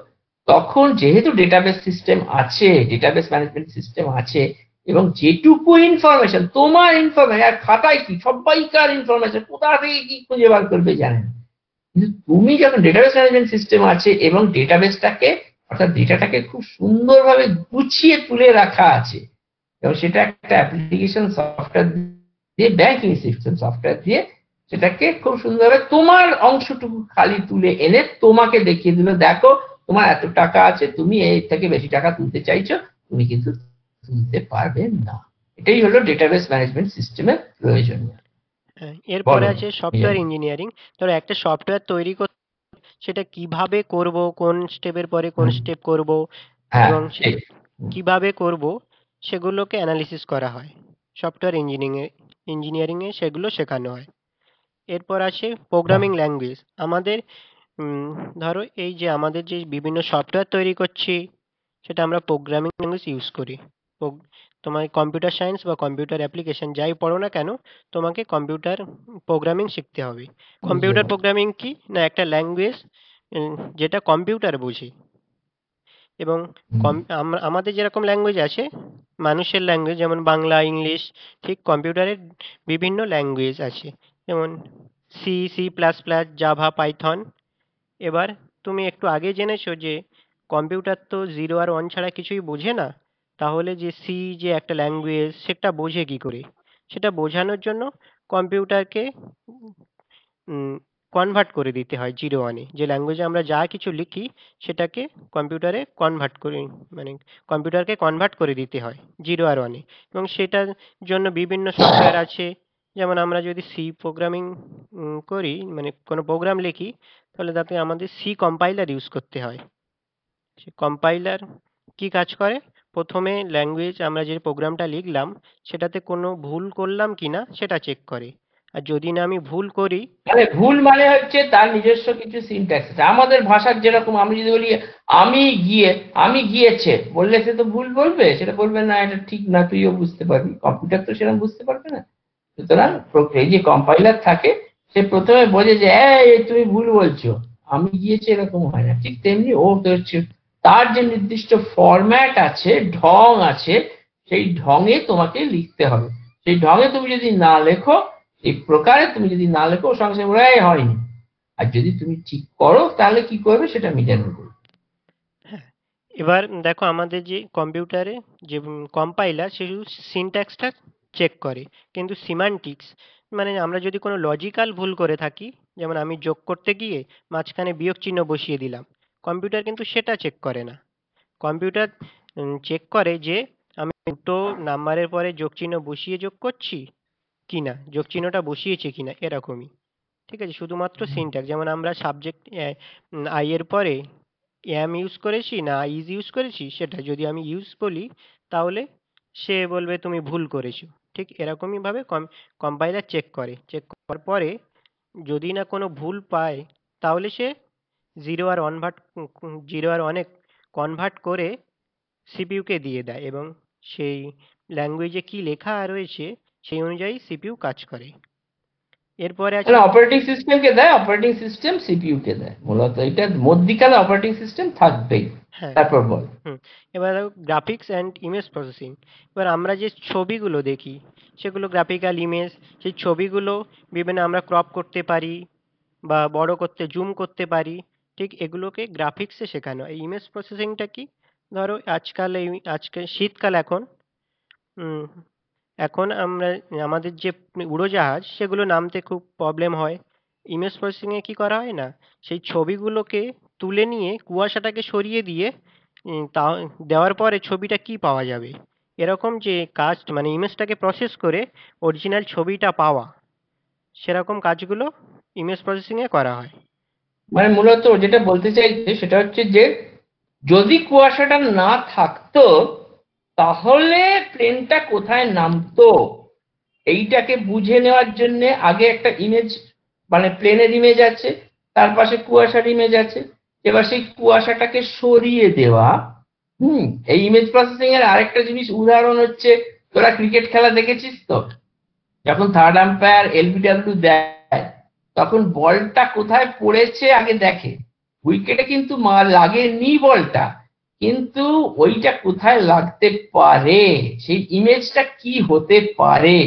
তখন যেহেতু ডেটাবেস সিস্টেম আছে, ডেটাবেস ম্যানেজমেন্ট সিস্টেম আছে, এবং যেটুকু ইনফরমেশন তোমার ইনফরমেশন, আর খাতায় কি সবাইকার ইনফরমেশন, কোথা থেকে কি খুঁজে বার করবে জানেন। কিন্তু তুমি যখন ডেটাবেস ম্যানেজমেন্ট সিস্টেম আছে এবং ডেটাবেসটাকে, অর্থাৎ ডেটাটাকে খুব সুন্দরভাবে গুছিয়ে তুলে রাখা আছে, এবং সেটা একটা অ্যাপ্লিকেশন সফটওয়্যার দিয়ে, ব্যাংকিং সিস্টেম সফটওয়্যার দিয়ে সেটাকে খুব সুন্দরভাবে তোমার অংশটুকু খালি তুলে এনে তোমাকে দেখিয়ে দিল, দেখো তোমার এত টাকা আছে, তুমি এর থেকে বেশি টাকা তুলতে চাইছো, তুমি কিন্তু তুলতে পারবে না। এটাই হলো ডেটাবেস ম্যানেজমেন্ট সিস্টেমের প্রয়োজনীয়। হ্যাঁ, এরপরে বলো আছে মিজান। Software engineering. ধরো একটা সফটওয়্যার তৈরি করতে, সেটা কিভাবে করব, কোন স্টেপের পরে কোন হুম, স্টেপ করব হ্যাঁ এবং ঠিক। হুম, কিভাবে করব, সেগুলোকে অ্যানালিসিস করা হয়। সফটওয়্যার ইঞ্জিনিয়ারিংয়ে সেগুলো শেখানো হয়। এরপর আছে বাহ, প্রোগ্রামিং ল্যাঙ্গুয়েজ। আমাদের উম, ধরো এই যে আমাদের যে বিভিন্ন সফটওয়্যার তৈরি করছি, সেটা আমরা প্রোগ্রামিং ল্যাঙ্গুয়েজ ইউজ করি। তোমার কম্পিউটার সায়েন্স বা কম্পিউটার অ্যাপ্লিকেশন যাই পড়ো না কেন, তোমাকে কম্পিউটার প্রোগ্রামিং শিখতে হবে। কম্পিউটার প্রোগ্রামিং কি না, একটা ল্যাঙ্গুয়েজ যেটা কম্পিউটার বোঝে। এবং আমাদের যেরকম ল্যাঙ্গুয়েজ আছে, মানুষের ল্যাঙ্গুয়েজ যেমন বাংলা, ইংলিশ, ঠিক কম্পিউটারের বিভিন্ন ল্যাঙ্গুয়েজ আছে, যেমন C, C plus plus, Java, Python. এবার তুমি একটু আগে জেনেছো যে কম্পিউটার তো জিরো আর ওয়ান ছাড়া কিছুই বোঝে না। তাহলে যে সি যে একটা ল্যাঙ্গুয়েজ, সেটা বোঝে কি করে? সেটা বোঝানোর জন্য কম্পিউটারকে কনভার্ট করে দিতে হয় জিরো ওয়ানে। যে ল্যাঙ্গুয়েজে আমরা যা কিছু লিখি সেটাকে কম্পিউটারে কনভার্ট করে, মানে কম্পিউটারকে কনভার্ট করে দিতে হয় জিরো আর ওয়ানে। এবং সেটার জন্য বিভিন্ন সফটওয়্যার আছে। যেমন আমরা যদি সি প্রোগ্রামিং করি, মানে কোনো প্রোগ্রাম লিখি, তাহলে তাতে আমাদের সি কম্পাইলার ইউজ করতে হয়। সে কম্পাইলার কি কাজ করে? প্রথমে ল্যাঙ্গুয়েজ আমরা যে প্রোগ্রামটা লিখলাম সেটাতে কোনো ভুল করলাম কিনা সেটা চেক করে। আর যদি না আমি ভুল করি, মানে ভুল মানে হচ্ছে তার নিজস্ব কিছু সিনট্যাক্স আছে। আমাদের ভাষার যেরকম আমি যদি বলি আমি গিয়ে, আমি গিয়েছে বললে সে তো ভুল বলবে, সেটা বলবে না এটা ঠিক না, তুইও বুঝতে পারবি। কম্পিউটার তো সেরকম বুঝতে পারবে না। সুতরাং এই যে কম্পাইলার থাকে, সে প্রথমে বোঝে যে এই তুমি ভুল বলছো, আমি গিয়েছি এরকম হয় না। ঠিক তেমনি ও তো হচ্ছে তার যে নির্দিষ্ট ফরম্যাট আছে, ঢং আছে, সেই ঢঙে তোমাকে লিখতে হবে। সেই ঢঙে তুমি যদি না লেখো, এই প্রকারে তুমি যদি না লেখো, ও সঙ্গে সঙ্গে বলে, "এই হয়নি।" আর যদি তুমি ঠিক করো তাহলে কি করবে সেটা মিটানো করবে। হ্যাঁ, এবার দেখো আমাদের যে কম্পিউটারে যে কম্পাইলার, সে শুধু সিনট্যাক্সটা চেক করে, কিন্তু সিমান্টিক্স, মানে আমরা যদি কোনো লজিক্যাল ভুল করে থাকি, যেমন আমি যোগ করতে গিয়ে মাঝখানে বিয়োগ চিহ্ন বসিয়ে দিলাম, কম্পিউটার কিন্তু সেটা চেক করে না। কম্পিউটার চেক করে যে আমি দুটো নাম্বারের পরে যোগ চিহ্ন বসিয়ে যোগ করছি কিনা, যোগ চিহ্নটা বসিয়েছে কিনা, এরকমই। ঠিক আছে, শুধুমাত্র সিনট্যাক্স, যেমন আমরা সাবজেক্ট আই এর পরে অ্যাম ইউজ করেছি না ইজ ইউজ করেছি, সেটা যদি আমি ইউজ বলি তাহলে সে বলবে তুমি ভুল করেছো। ঠিক এরকমই ভাবে কম্পাইলার চেক করে। চেক করার পরে যদি না কোনো ভুল পায়, তাহলে সে জিরো আর ওয়ান ভাট জিরো আর অনেক কনভার্ট করে সিপিইউকে দিয়ে দেয়, এবং সেই ল্যাঙ্গুয়েজে কি লেখা রয়েছে সেই অনুযায়ী সিপিইউ কাজ করে। এরপরে আছে, অপারেটিং সিস্টেমকে দেয়, অপারেটিং সিস্টেম সিপিইউ কে দেয়। মূলত এটা মধ্যিখানে অপারেটিং সিস্টেম থাকবেই। হ্যাঁ, তারপর বল। হুম, এবার গ্রাফিক্স অ্যান্ড ইমেজ প্রসেসিং। এবার আমরা যে ছবিগুলো দেখি সেগুলো গ্রাফিক্যাল ইমেজ, সেই ছবিগুলো বিভিন্ন আমরা ক্রপ করতে পারি বা বড় করতে, জুম করতে পারি। ঠিক এগুলোকে গ্রাফিক্সে শেখানো। এই ইমেজ প্রসেসিংটা কি? ধরো আজকে শীতকাল এখন, উম, এখন আমরা আমাদের যে উড়োজাহাজ সেগুলো নামতে খুব প্রবলেম হয়। ইমেজ প্রসেসিংয়ে কি করা হয় না, সেই ছবিগুলোকে তুলে নিয়ে কুয়াশাটাকে সরিয়ে দিয়ে তা দেওয়ার পরে ছবিটা কি পাওয়া যাবে, এরকম যে কাজ, মানে ইমেজটাকে প্রসেস করে অরিজিনাল ছবিটা পাওয়া, সেরকম কাজগুলো ইমেজ প্রসেসিংয়ে করা হয়। মানে মূলত ও যেটা বলতে চাইছে সেটা হচ্ছে যে যদি কুয়াশাটা না থাকতো তাহলে প্লেনটা কোথায় নামতো, এইটাকে বুঝে নেওয়ার জন্য আগে একটা ইমেজ, মানে প্লেনের ইমেজ আছে, তার পাশে কুয়াশার ইমেজ আছে, এবার সেই কুয়াশাটাকে সরিয়ে দেওয়া। এই ইমেজ প্রসেসিং এর আরেকটা জিনিস উদাহরণ হচ্ছে, তোরা ক্রিকেট খেলা দেখেছিস তো, যখন থার্ড আম্পায়ার এলবিডব্লিউ দেয় তখন বলটা কোথায় পড়েছে আগে দেখে। উইকেটে কিন্তু লাগেনি বলটা, কিন্তু ওইটা কোথায় লাগতে পারে, সেই ইমেজটা কি হতে পারে,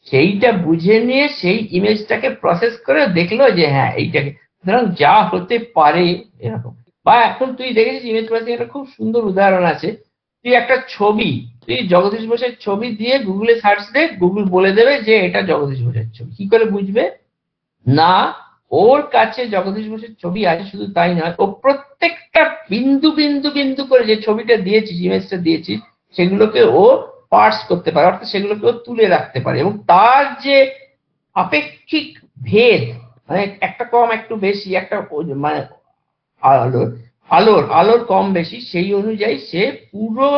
সেইটা বুঝে নিয়ে সেই ইমেজটাকে প্রসেস করে দেখলো যে হ্যাঁ এইটাকে, সুতরাং যা হতে পারে এরকম। বা এখন তুই দেখেছিস ইমেজ প্রসেসিং একটা খুব সুন্দর উদাহরণ আছে। তুই একটা ছবি, তুই জগদীশ বোসের ছবি দিয়ে গুগলে সার্চ দে, গুগল বলে দেবে যে এটা জগদীশ বোসের ছবি। কি করে বুঝবে? না, ওর কাছে জগদীশ বোসের ছবি আছে, শুধু তাই নয়, ও প্রত্যেকটা বিন্দু বিন্দু বিন্দু করে যে ছবিটা দিয়েছিস, ইমেজটা দিয়েছিস, সেগুলোকে ও পার্স করতে পারে, অর্থাৎ সেগুলোকে ও তুলে রাখতে পারে। এবং তার যে আপেক্ষিক ভেদ, মানে একটা কম একটু বেশি, একটা মানে আলোর আলোর আলোর কম বেশি, সেই অনুযায়ী সে পুরো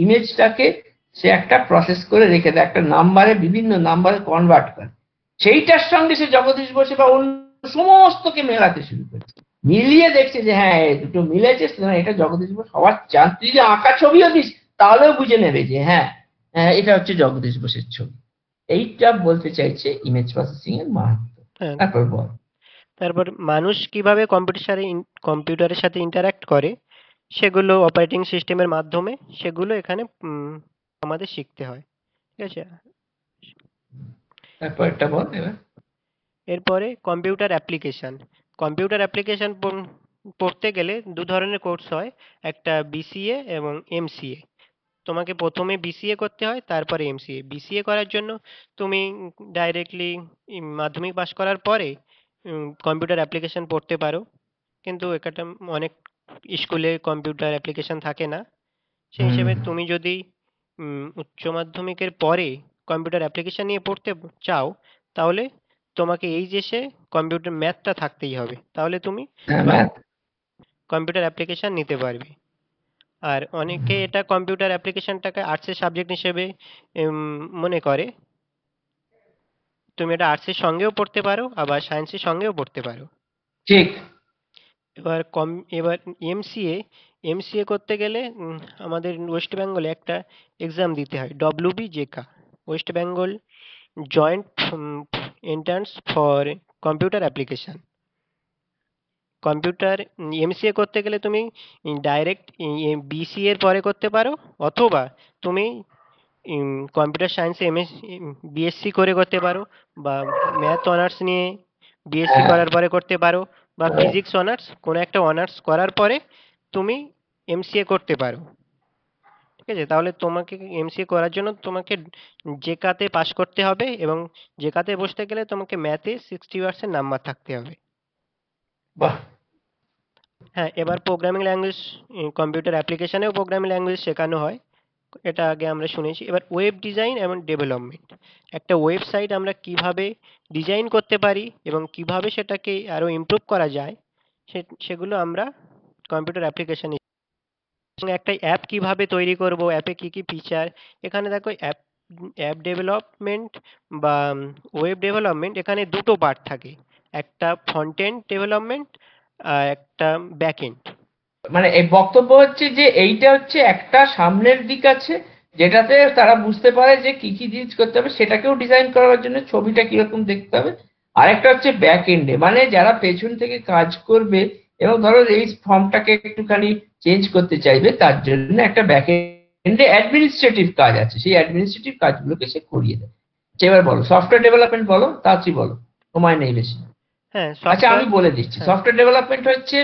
ইমেজটাকে সে একটা প্রসেস করে রেখে দেয়, একটা নাম্বারে, বিভিন্ন নাম্বারে কনভার্ট করে। সেইটার সঙ্গে সে জগদীশ বসে বা অন্য সমস্তকে মেলাতে শুরু করেছে, মিলিয়ে দেখছে যে হ্যাঁ দুটো মিলেছে, সুতরাং এটা জগদীশ বোস হওয়ার চান্স। তুই যদি আঁকা ছবিও দিস তাহলেও বুঝে নেবে যে হ্যাঁ এটা হচ্ছে জগদীশ বোসের ছবি। এইটা বলতে চাইছে ইমেজ প্রসেসিং এর মাহাত্ম্য। হ্যাঁ, তারপর বল। তারপর মানুষ কিভাবে কম্পিউটারের সাথে ইন্টারাক্ট করে সেগুলো অপারেটিং সিস্টেমের মাধ্যমে সেগুলো এখানে আমাদের শিখতে হয়। ঠিক আছে? তারপর একটা বল এবার। এরপরে কম্পিউটার অ্যাপ্লিকেশন পড়তে গেলে দু ধরনের কোর্স হয়, একটা বিসিএ এবং এমসিএ। তোমাকে প্রথমে বিসিএ করতে হয়, তারপরে এমসিএ। বিসিএ করার জন্য তুমি ডাইরেক্টলি মাধ্যমিক পাস করার পরে কম্পিউটার অ্যাপ্লিকেশন পড়তে পারো, কিন্তু একটা অনেক স্কুলে কম্পিউটার অ্যাপ্লিকেশন থাকে না। সেই হিসেবে তুমি যদি উচ্চ মাধ্যমিকের পরে কম্পিউটার অ্যাপ্লিকেশন নিয়ে পড়তে চাও, তাহলে তোমাকে এইচএসে কম্পিউটার ম্যাথটা থাকতেই হবে, তাহলে তুমি ম্যাথ। কম্পিউটার অ্যাপ্লিকেশন নিতে পারবে। আর অনেকে এটা কম্পিউটার অ্যাপ্লিকেশনটাকে আর্টসের সাবজেক্ট হিসেবে মনে করে। তুমি এটা আর্টসের সঙ্গেও পড়তে পারো, আবার সায়েন্সের সঙ্গেও পড়তে পারো। ঠিক। এবার এমসিএ করতে গেলে আমাদের ওয়েস্ট বেঙ্গলে একটা এক্সাম দিতে হয়, WBJECA, West Bengal joint entrance for computer application. Computer MCA করতে গেলে তুমি ডাইরেক্ট বিসিএ এর পরে করতে পারো, অথবা তুমি কম্পিউটার সায়েন্সে বিএসসি করে করতে পারো, বা ম্যাথ অনার্স নিয়ে বিএসসি করার পরে করতে পারো, বা ফিজিক্স অনার্স কোনো একটা অনার্স করার পরে তুমি এমসিএ করতে পারো। ঠিক আছে? তাহলে তোমাকে এমসিএ করার জন্য তোমাকে জেকাতে পাস করতে হবে, এবং জেকাতে বসতে গেলে তোমাকে ম্যাথে 60% নাম্বার থাকতে হবে। বাহ। হ্যাঁ, এবার প্রোগ্রামিং ল্যাঙ্গুয়েজ, কম্পিউটার অ্যাপ্লিকেশনেও প্রোগ্রামিং ল্যাঙ্গুয়েজ শেখানো হয়, এটা আগে আমরা শুনেছি। এবার ওয়েব ডিজাইন এবং ডেভেলপমেন্ট, একটা ওয়েবসাইট আমরা কিভাবে ডিজাইন করতে পারি এবং কিভাবে সেটাকে আরো ইমপ্রুভ করা যায়, সেগুলো আমরা কম্পিউটার অ্যাপ্লিকেশনে। একটা অ্যাপ কিভাবে তৈরি করব, অ্যাপে কি কি ফিচার, এখানে দেখো অ্যাপ ডেভেলপমেন্ট বা ওয়েব ডেভেলপমেন্ট, এখানে দুটো পার্ট থাকে, একটা ফ্রন্ট এন্ড ডেভেলপমেন্ট আর একটা ব্যাক এন্ড। মানে এই বক্তব্য হচ্ছে যে এইটা হচ্ছে একটা সামনের দিক আছে, যেটাতে তারা বুঝতে পারে যে কি কি জিনিস করতে হবে, সেটাকেও ডিজাইন করার জন্য ছবিটা কিরকম দেখতে হবে। আর একটা হচ্ছে ব্যাক এন্ডে, মানে যারা পেছন থেকে কাজ করবে এবং ধরো এই ফর্মটাকে একটুখানি চেঞ্জ করতে চাইবে, তার জন্য একটা ব্যাক এন্ডে অ্যাডমিনিস্ট্রেটিভ কাজ আছে, সেই অ্যাডমিনিস্ট্রেটিভ কাজগুলোকে সে করিয়ে দেয়। এবার বলো সফটওয়্যার ডেভেলপমেন্ট, বলো তাড়াতাড়ি বলো, সময় নেই বেশি। হ্যাঁ, আচ্ছা আমি বলে দিচ্ছি, সফটওয়্যার ডেভেলপমেন্ট হচ্ছে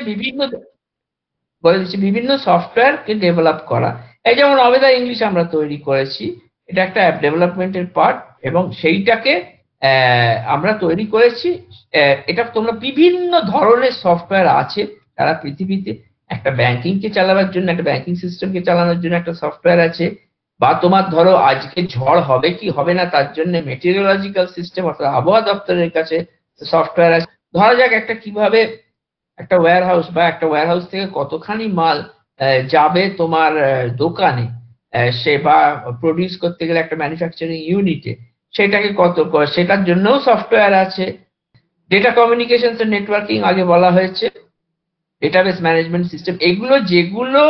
বিভিন্ন সফটওয়্যারকে ডেভেলপ করা। এই যেমন অবেদা ইংলিশ আমরা তৈরি করেছি, এটা একটা অ্যাপ ডেভেলপমেন্টের পার্ট, এবং সেইটাকে আমরা তৈরি করেছি। এটা তোমরা বিভিন্ন ধরনের সফটওয়্যার আছে তারা পৃথিবীতে, একটা ব্যাংকিংকে চালাবার জন্য, একটা ব্যাংকিং সিস্টেমকে চালানোর জন্য একটা সফটওয়্যার আছে, বা তোমার ধরো আজকে ঝড় হবে কি হবে না তার জন্য মেটিওরোলজিক্যাল সিস্টেম অর্থাৎ আবহাওয়া দপ্তরের কাছে সফটওয়্যার আছে। ধরা যাক একটা কিভাবে একটা ওয়্যার হাউস থেকে কতখানি মাল যাবে তোমার দোকানে, সে বা প্রডিউস করতে গেলে একটা ম্যানুফ্যাকচারিং ইউনিটে, সেটাকে সেটার জন্যও সফটওয়্যার আছে। ডেটা কমিউনিকেশন এন্ড নেটওয়ার্কিং আগে বলা হয়েছে, ডেটাবেস ম্যানেজমেন্ট সিস্টেম, এগুলো যেগুলো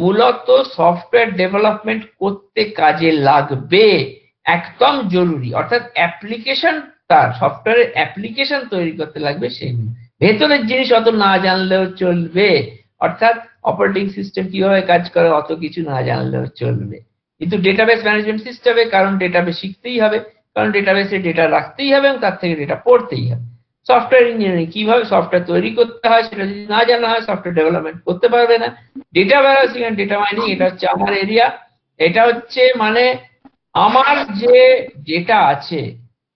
মূলত সফটওয়্যার ডেভেলপমেন্ট করতে কাজে লাগবে, একদম জরুরি, অর্থাৎ অ্যাপ্লিকেশন, তার সফটওয়্যারের অ্যাপ্লিকেশন তৈরি করতে লাগবে সেগুলো। ভেতরের জিনিস অত না জানলেও চলবে, অর্থাৎ অপারেটিং সিস্টেম কিভাবে কাজ করে অত কিছু না জানলেও চলবে, কিন্তু ডেটাবেস ম্যানেজমেন্ট সিস্টেমে, কারণ ডেটাবেস শিখতেই হবে, কারণ ডেটাবেসে ডেটা রাখতেই হবে এবং তার থেকে ডেটা পড়তেই হবে। সফটওয়্যার ইঞ্জিনিয়ারিং, কিভাবে সফটওয়্যার তৈরি করতে হয় সেটা যদি না জানা হয় সফটওয়্যার ডেভেলপমেন্ট করতে পারবে না। ডেটা ওয়্যারহাউসিং এন্ড ডেটা মাইনিং, এটা হচ্ছে আমার এরিয়া। এটা হচ্ছে মানে আমার যে ডেটা আছে,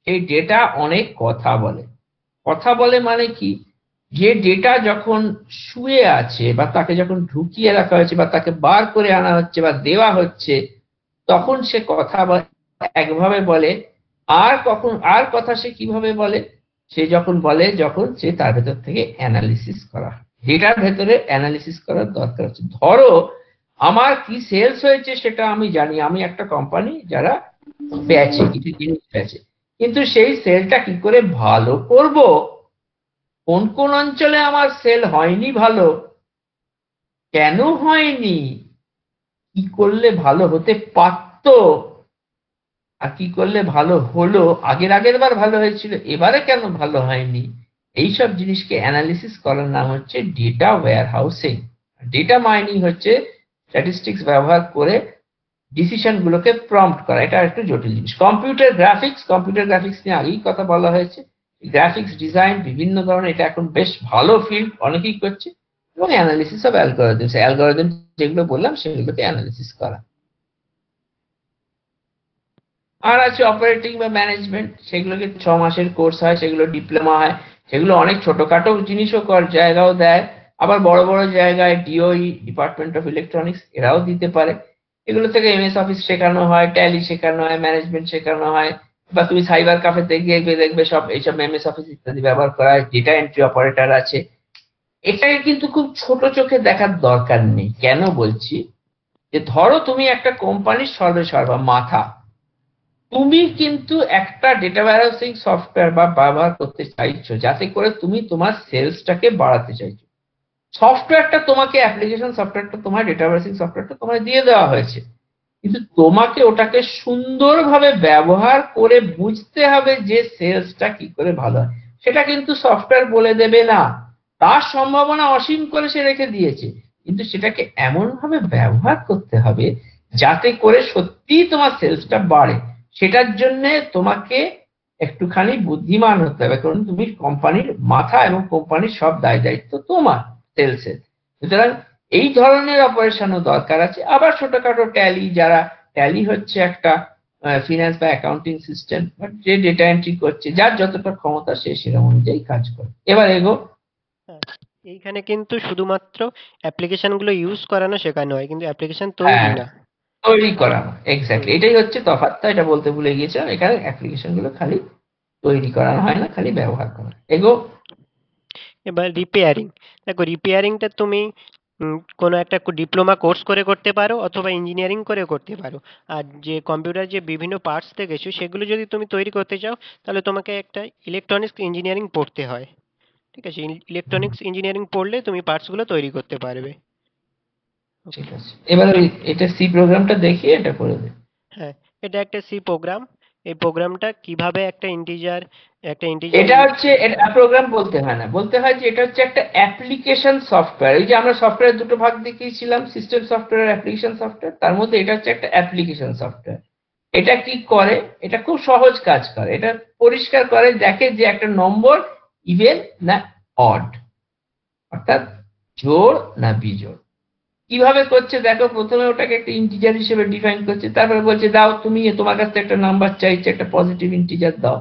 এই ডেটা অনেক কথা বলে। কথা বলে মানে কি, যে ডেটা যখন শুয়ে আছে বা তাকে যখন ঢুকিয়ে রাখা হয়েছে বা তাকে বার করে আনা হচ্ছে বা দেওয়া হচ্ছে, তখন সে কথা একভাবে বলে। আর কথা সে কিভাবে বলে, সে যখন বলে যখন সে তার ভেতর থেকে অ্যানালিসিস করা, ডেটার ভেতরে অ্যানালিসিস করার দরকার হচ্ছে। ধরো আমার কি সেলস হয়েছে সেটা আমি জানি, আমি একটা কোম্পানি যারা বেচে, কিছু জিনিস বেচে, কিন্তু সেই সেলটা কি করে ভালো করব, কোন কোন অঞ্চলে আমার সেল হয়নি ভালো, কেন হয়নি, কি করলে ভালো হতে পারতো, আর কি করলে ভালো হলো, আগের বার ভালো হয়েছিল এবারে কেন ভালো হয়নি, এইসব জিনিসকে অ্যানালিসিস করার নাম হচ্ছে data warehousing. Data mining হচ্ছে স্ট্যাটিস্টিক্স ব্যবহার করে ডিসিশন গুলোকে প্রম্পট করা, এটা একটু জটিল জিনিস। কম্পিউটার গ্রাফিক্স নিয়ে আগেই কথা বলা হয়েছে। গ্রাফিক্স ডিজাইন বিভিন্ন ধরনের, এটা এখন বেশ ভালো ফিল্ড, অনেকেই করছে। এবং অ্যানালিসিস অফ অ্যালগোরিদম যেগুলো বললাম সেগুলোকে অ্যানালিসিস করা। আর আছে অপারেটিং বা ম্যানেজমেন্ট, সেগুলোকে 6 মাসের কোর্স হয়, সেগুলো ডিপ্লোমা হয়, সেগুলো অনেক ছোটখাটো জিনিসও জায়গাও দেয়, আবার বড় বড় জায়গায় ডিওই, ডিপার্টমেন্ট অফ ইলেকট্রনিক্স, এরাও দিতে পারে। এগুলো থেকে এমএস অফিস শেখানো হয়, ট্যালি শেখানো হয়, ম্যানেজমেন্ট শেখানো হয়। বা তুমি সাইবার ক্যাফেতে গিয়ে দেখবে সব এইসব এমএস অফিস ইত্যাদি ব্যবহার করা হয়, ডেটা এন্ট্রি অপারেটর আছে। এটাকে কিন্তু খুব ছোট চোখে দেখার দরকার নেই। কেন বলছি, যে ধরো তুমি একটা কোম্পানির সর্বেসর্বা মাথা, তুমি কিন্তু একটা ডেটা ওয়্যারহাউসিং সফটওয়্যার বা ব্যবহার করতে চাইছো যাতে করে তুমি তোমার সেলসটাকে বাড়াতে চাইছো। সফটওয়্যারটা তোমাকে, অ্যাপ্লিকেশন সফটওয়্যারটা তোমার, ডেটা ওয়্যারহাউসিং সফটওয়্যারটা তোমায় দিয়ে দেওয়া হয়েছে, কিন্তু তোমাকে ওটাকে সুন্দরভাবে ব্যবহার করে বুঝতে হবে যে সেলসটা কি করে ভালো হয়। সেটা কিন্তু সফটওয়্যার বলে দেবে না, তার সম্ভাবনা অসীম করে সে রেখে দিয়েছে, কিন্তু সেটাকে এমন ভাবে ব্যবহার করতে হবে যাতে করে সত্যি তোমার সেলসটা বাড়ে। সেটার জন্য তোমাকে একটুখানি বুদ্ধিমান হতে হবে, কারণ তুমি কোম্পানির মাথা এবং কোম্পানির সব দায় দায়িত্ব তোমার সেলসের। সুতরাং এই ধরনের অপারেশনও দরকার আছে। আবার ছোটখাটো ট্যালি, যারা, ট্যালি হচ্ছে একটা ফিনান্স বা অ্যাকাউন্টিং সিস্টেম, যে ডেটা এন্ট্রি করছে, যার যতটা ক্ষমতা সে সেরকম অনুযায়ী কাজ করে। এবার এগো। হ্যাঁ, এইখানে কিন্তু শুধুমাত্র অ্যাপ্লিকেশন গুলো ইউজ করানো শেখানো হয়, কিন্তু অ্যাপ্লিকেশন তৈরি হ্যাঁ, না। তৈরি করানো, হুম। এক্স্যাক্টলি এটাই হচ্ছে তফাৎটা, এটা বলতে ভুলে গিয়েছিলাম। এখানে অ্যাপ্লিকেশন গুলো খালি তৈরি করানো হয় না, খালি ব্যবহার করা। এগো। এবার রিপেয়ারিং, দেখো রিপেয়ারিংটা তুমি কোনো একটা ডিপ্লোমা কোর্স করে করতে পারো অথবা ইঞ্জিনিয়ারিং করে করতে পারো। আর যে কম্পিউটার যে বিভিন্ন পার্টস দেখেছো সেগুলো যদি তুমি তৈরি করতে চাও তাহলে তোমাকে একটা ইলেকট্রনিক্স ইঞ্জিনিয়ারিং পড়তে হয়। ঠিক আছে, ইলেকট্রনিক্স ইঞ্জিনিয়ারিং পড়লে তুমি পার্টসগুলো তৈরি করতে পারবে। ঠিক আছে, এবার ওই এটা সি প্রোগ্রামটা দেখিয়ে এটা করে দে। হ্যাঁ, এটা একটা সি প্রোগ্রাম। এই প্রোগ্রামটা কিভাবে একটা ইন্টিজার এটা হচ্ছে, প্রোগ্রাম বলতে হয় না, বলতে হয় যে এটা হচ্ছে একটা অ্যাপ্লিকেশন সফটওয়্যার। এই যে আমরা সফটওয়্যার দুটো ভাগ দেখিয়েছিলাম, সিস্টেম সফটওয়্যার, অ্যাপ্লিকেশন সফটওয়্যার, তার মধ্যে এটা হচ্ছে একটা অ্যাপ্লিকেশন সফটওয়্যার। এটা কি করে, এটা খুব সহজ কাজ করে। এটা পরিষ্কার করে দেখে যে একটা নম্বর ইভেন না অড, অর্থাৎ জোড় না বিজোড়। কিভাবে করছে দেখো, প্রথমে ওটাকে একটা ইন্টিজার হিসেবে ডিফাইন করছে, তারপরে বলছে দাও তুমি, তোমার কাছ থেকে একটা নাম্বার চাইছে, একটা পজিটিভ ইন্টিজার দাও।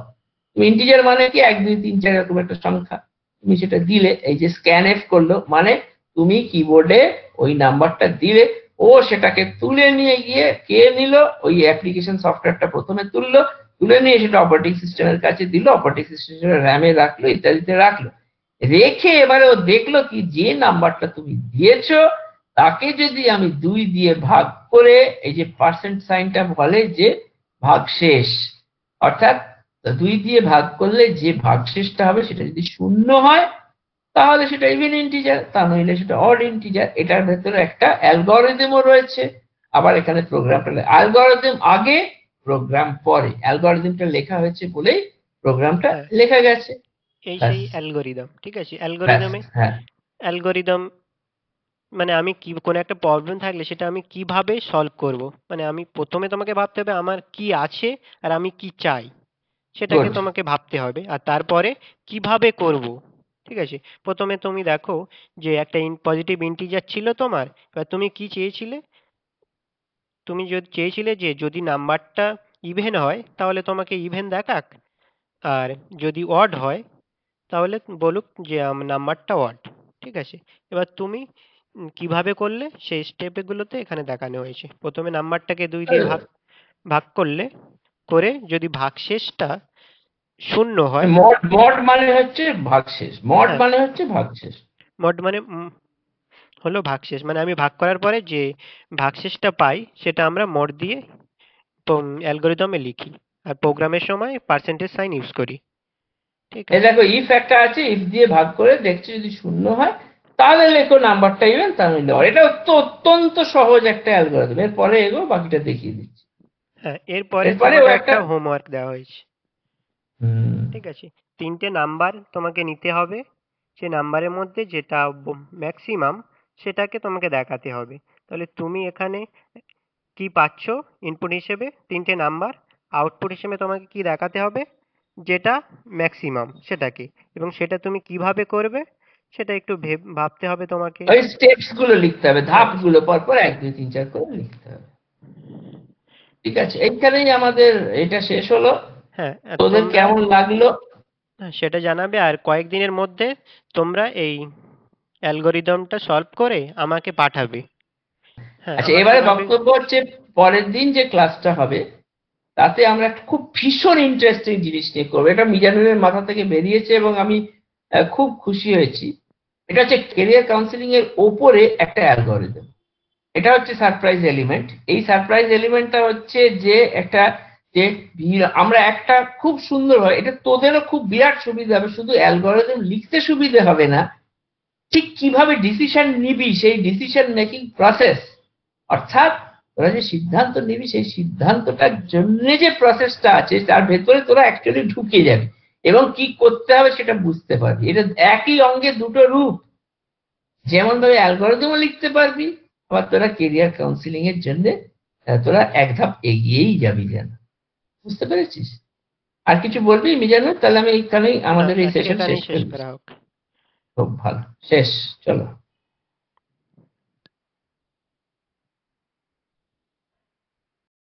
তুমি ইন্টিজার মানে কি, 1 2 3 4 এরকম একটা সংখ্যা, তুমি সেটা দিলে, এই যে স্ক্যান এফ করলো মানে তুমি কিবোর্ডে ওই নাম্বারটা দিলে, ও সেটাকে তুলে নিয়ে গিয়ে, কে নিল, ওই অ্যাপ্লিকেশন সফটওয়্যারটা প্রথমে তুললো, তুলে নিয়ে সেটা অপারেটিং সিস্টেমের কাছে দিল, অপারেটিং সিস্টেমের র্যামে রাখলো, ইত্যাদিতে রাখলো। রেখে এবারে ও দেখলো কি, যে নাম্বারটা তুমি দিয়েছো তাকে যদি আমি 2 দিয়ে ভাগ করে, এই যে পার্সেন্ট সাইনটা বলে যে ভাগশেষ, অর্থাৎ 2 দিয়ে ভাগ করলে যে ভাগশেষটা হবে সেটা যদি শূন্য হয় তাহলে সেটা ইভেন ইন্টিজার, তা নইলে সেটা অড ইন্টিজার। এটার ভেতরে একটা অ্যালগরিদমও রয়েছে। আবার এখানে প্রোগ্রামটা, অ্যালগরিদম আগে প্রোগ্রাম পরে, অ্যালগরিদমটা লেখা হয়েছে বলেই প্রোগ্রামটা হ্যাঁ, লেখা গেছে। এই ব্যাস, সেই অ্যালগরিদম। ঠিক আছে, ব্যাস, হ্যাঁ। অ্যালগরিদম মানে আমি কি কোনো একটা প্রবলেম থাকলে সেটা আমি কিভাবে সলভ করব, মানে আমি প্রথমে তোমাকে ভাবতে হবে আমার কি আছে আর আমি কি চাই, সেটাকে গুড। তোমাকে ভাবতে হবে আর তারপরে কিভাবে করব। ঠিক আছে, প্রথমে তুমি দেখো যে একটা পজিটিভ ইন্টিজার ছিল তোমার, এবার তুমি কি চেয়েছিলে, তুমি যদি চেয়েছিলে যে যদি নাম্বারটা ইভেন হয় তাহলে তোমাকে ইভেন দেখাক, আর যদি অড হয় তাহলে বলুক যে নাম্বারটা অড। ঠিক আছে, এবার তুমি কিভাবে করলে সেই স্টেপগুলোতে এখানে দেখানো হয়েছে। প্রথমে নাম্বারটাকে 2 দিয়ে ভাগ ভাগ করলে, করে যদি ভাগশেষটা শূন্য হয়, মড মড মানে হচ্ছে ভাগশেষ, মড হ্যাঁ, মানে হচ্ছে ভাগশেষ। মোট মানে হলো ভাগশেষ, মানে আমি ভাগ করার পরে যে ভাগশেষটা পাই সেটা আমরা মোট দিয়ে অ্যালগরিদমে লিখি আর প্রোগ্রামের সময় পার্সেন্টেজ সাইন ইউজ করি। ঠিক এই আছে। দেখো, ইফ একটা আছে, ইফ দিয়ে ভাগ করে দেখছি যদি শূন্য হয় তাহলে লেখো নাম্বারটা ইভেন, তাহলে এটা অত্যন্ত সহজ একটা অ্যালগরিদম। এর পরে এগো, বাকিটা দেখিয়ে দিচ্ছি। হ্যাঁ, এরপরে এরপরে তোমাকে ও একটা একটা হোমওয়ার্ক দেওয়া হয়েছে। ঠিক আছে, 3টে নাম্বার তোমাকে নিতে হবে। সেই নাম্বারের মধ্যে যেটা ম্যাক্সিমাম সেটাকে তোমাকে দেখাতে হবে। তাহলে তুমি এখানে কি পাচ্ছ ইনপুট হিসেবে? 3টে নাম্বার। আউটপুট হিসেবে তোমাকে কি দেখাতে হবে? যেটা ম্যাক্সিমাম সেটাকে। এবং সেটা তুমি কিভাবে করবে সেটা একটু ভাবতে হবে তোমাকে। ওই স্টেপস গুলো লিখতে হবে, হ্যাঁ, ধাপগুলো পরপর 1 2 3 4 করে লিখতে হবে। ঠিক আছে, এইখানেই আমাদের এটা শেষ হলো। হ্যাঁ, আর তোদের তোমরা কেমন লাগলো? সেটা জানাবে, আর কয়েকদিনের মধ্যে তোমরা এই অ্যালগরিদমটা সলভ করে আমাকে পাঠাবে। হ্যাঁ, আচ্ছা, আমাকে এবারে এভাবে। বক্তব্য হচ্ছে পরের দিন যে ক্লাসটা হবে তাতে আমরা একটা খুব ভীষণ ইন্টারেস্টিং জিনিস নিয়ে করবো। এটা মিজানুরের মাথা থেকে বেরিয়েছে এবং আমি খুব খুশি হয়েছি। এটা হচ্ছে কেরিয়ার কাউন্সিলিং এর ওপরে একটা অ্যালগরিদম। এটা হচ্ছে সারপ্রাইজ এলিমেন্ট। এই সারপ্রাইজ এলিমেন্টটা হচ্ছে যে একটা যে আমরা একটা খুব সুন্দর হয়, এটা তোদেরও খুব বিরাট সুবিধা হবে। শুধু অ্যালগরিদম লিখতে সুবিধে হবে না, ঠিক কিভাবে ডিসিশন নিবি সেই ডিসিশন মেকিং প্রসেস, অর্থাৎ তোরা যে সিদ্ধান্ত নিবি সেই সিদ্ধান্তটার জন্য যে প্রসেসটা আছে তার ভেতরে তোরা অ্যাকচুয়ালি ঢুকে যাবি এবং কি করতে হবে সেটা বুঝতে পারবি। এটা একই অঙ্গে দুটো রূপ। যেমন ভাবে অ্যালগরিদমও লিখতে পারবি, আবার তোরা কেরিয়ার কাউন্সিলিং এর জন্য তোরা এক ধাপ এগিয়েই যাবি যেন। বুঝতে পেরেছিস? আর কিছু বলবি মিজানুর? তাহলে আমি এইখানেই না, আমাদের এই আজকে সেশন শেষ এখানেই শেষ করি। করা হোক। খুব ভালো, শেষ, চলো।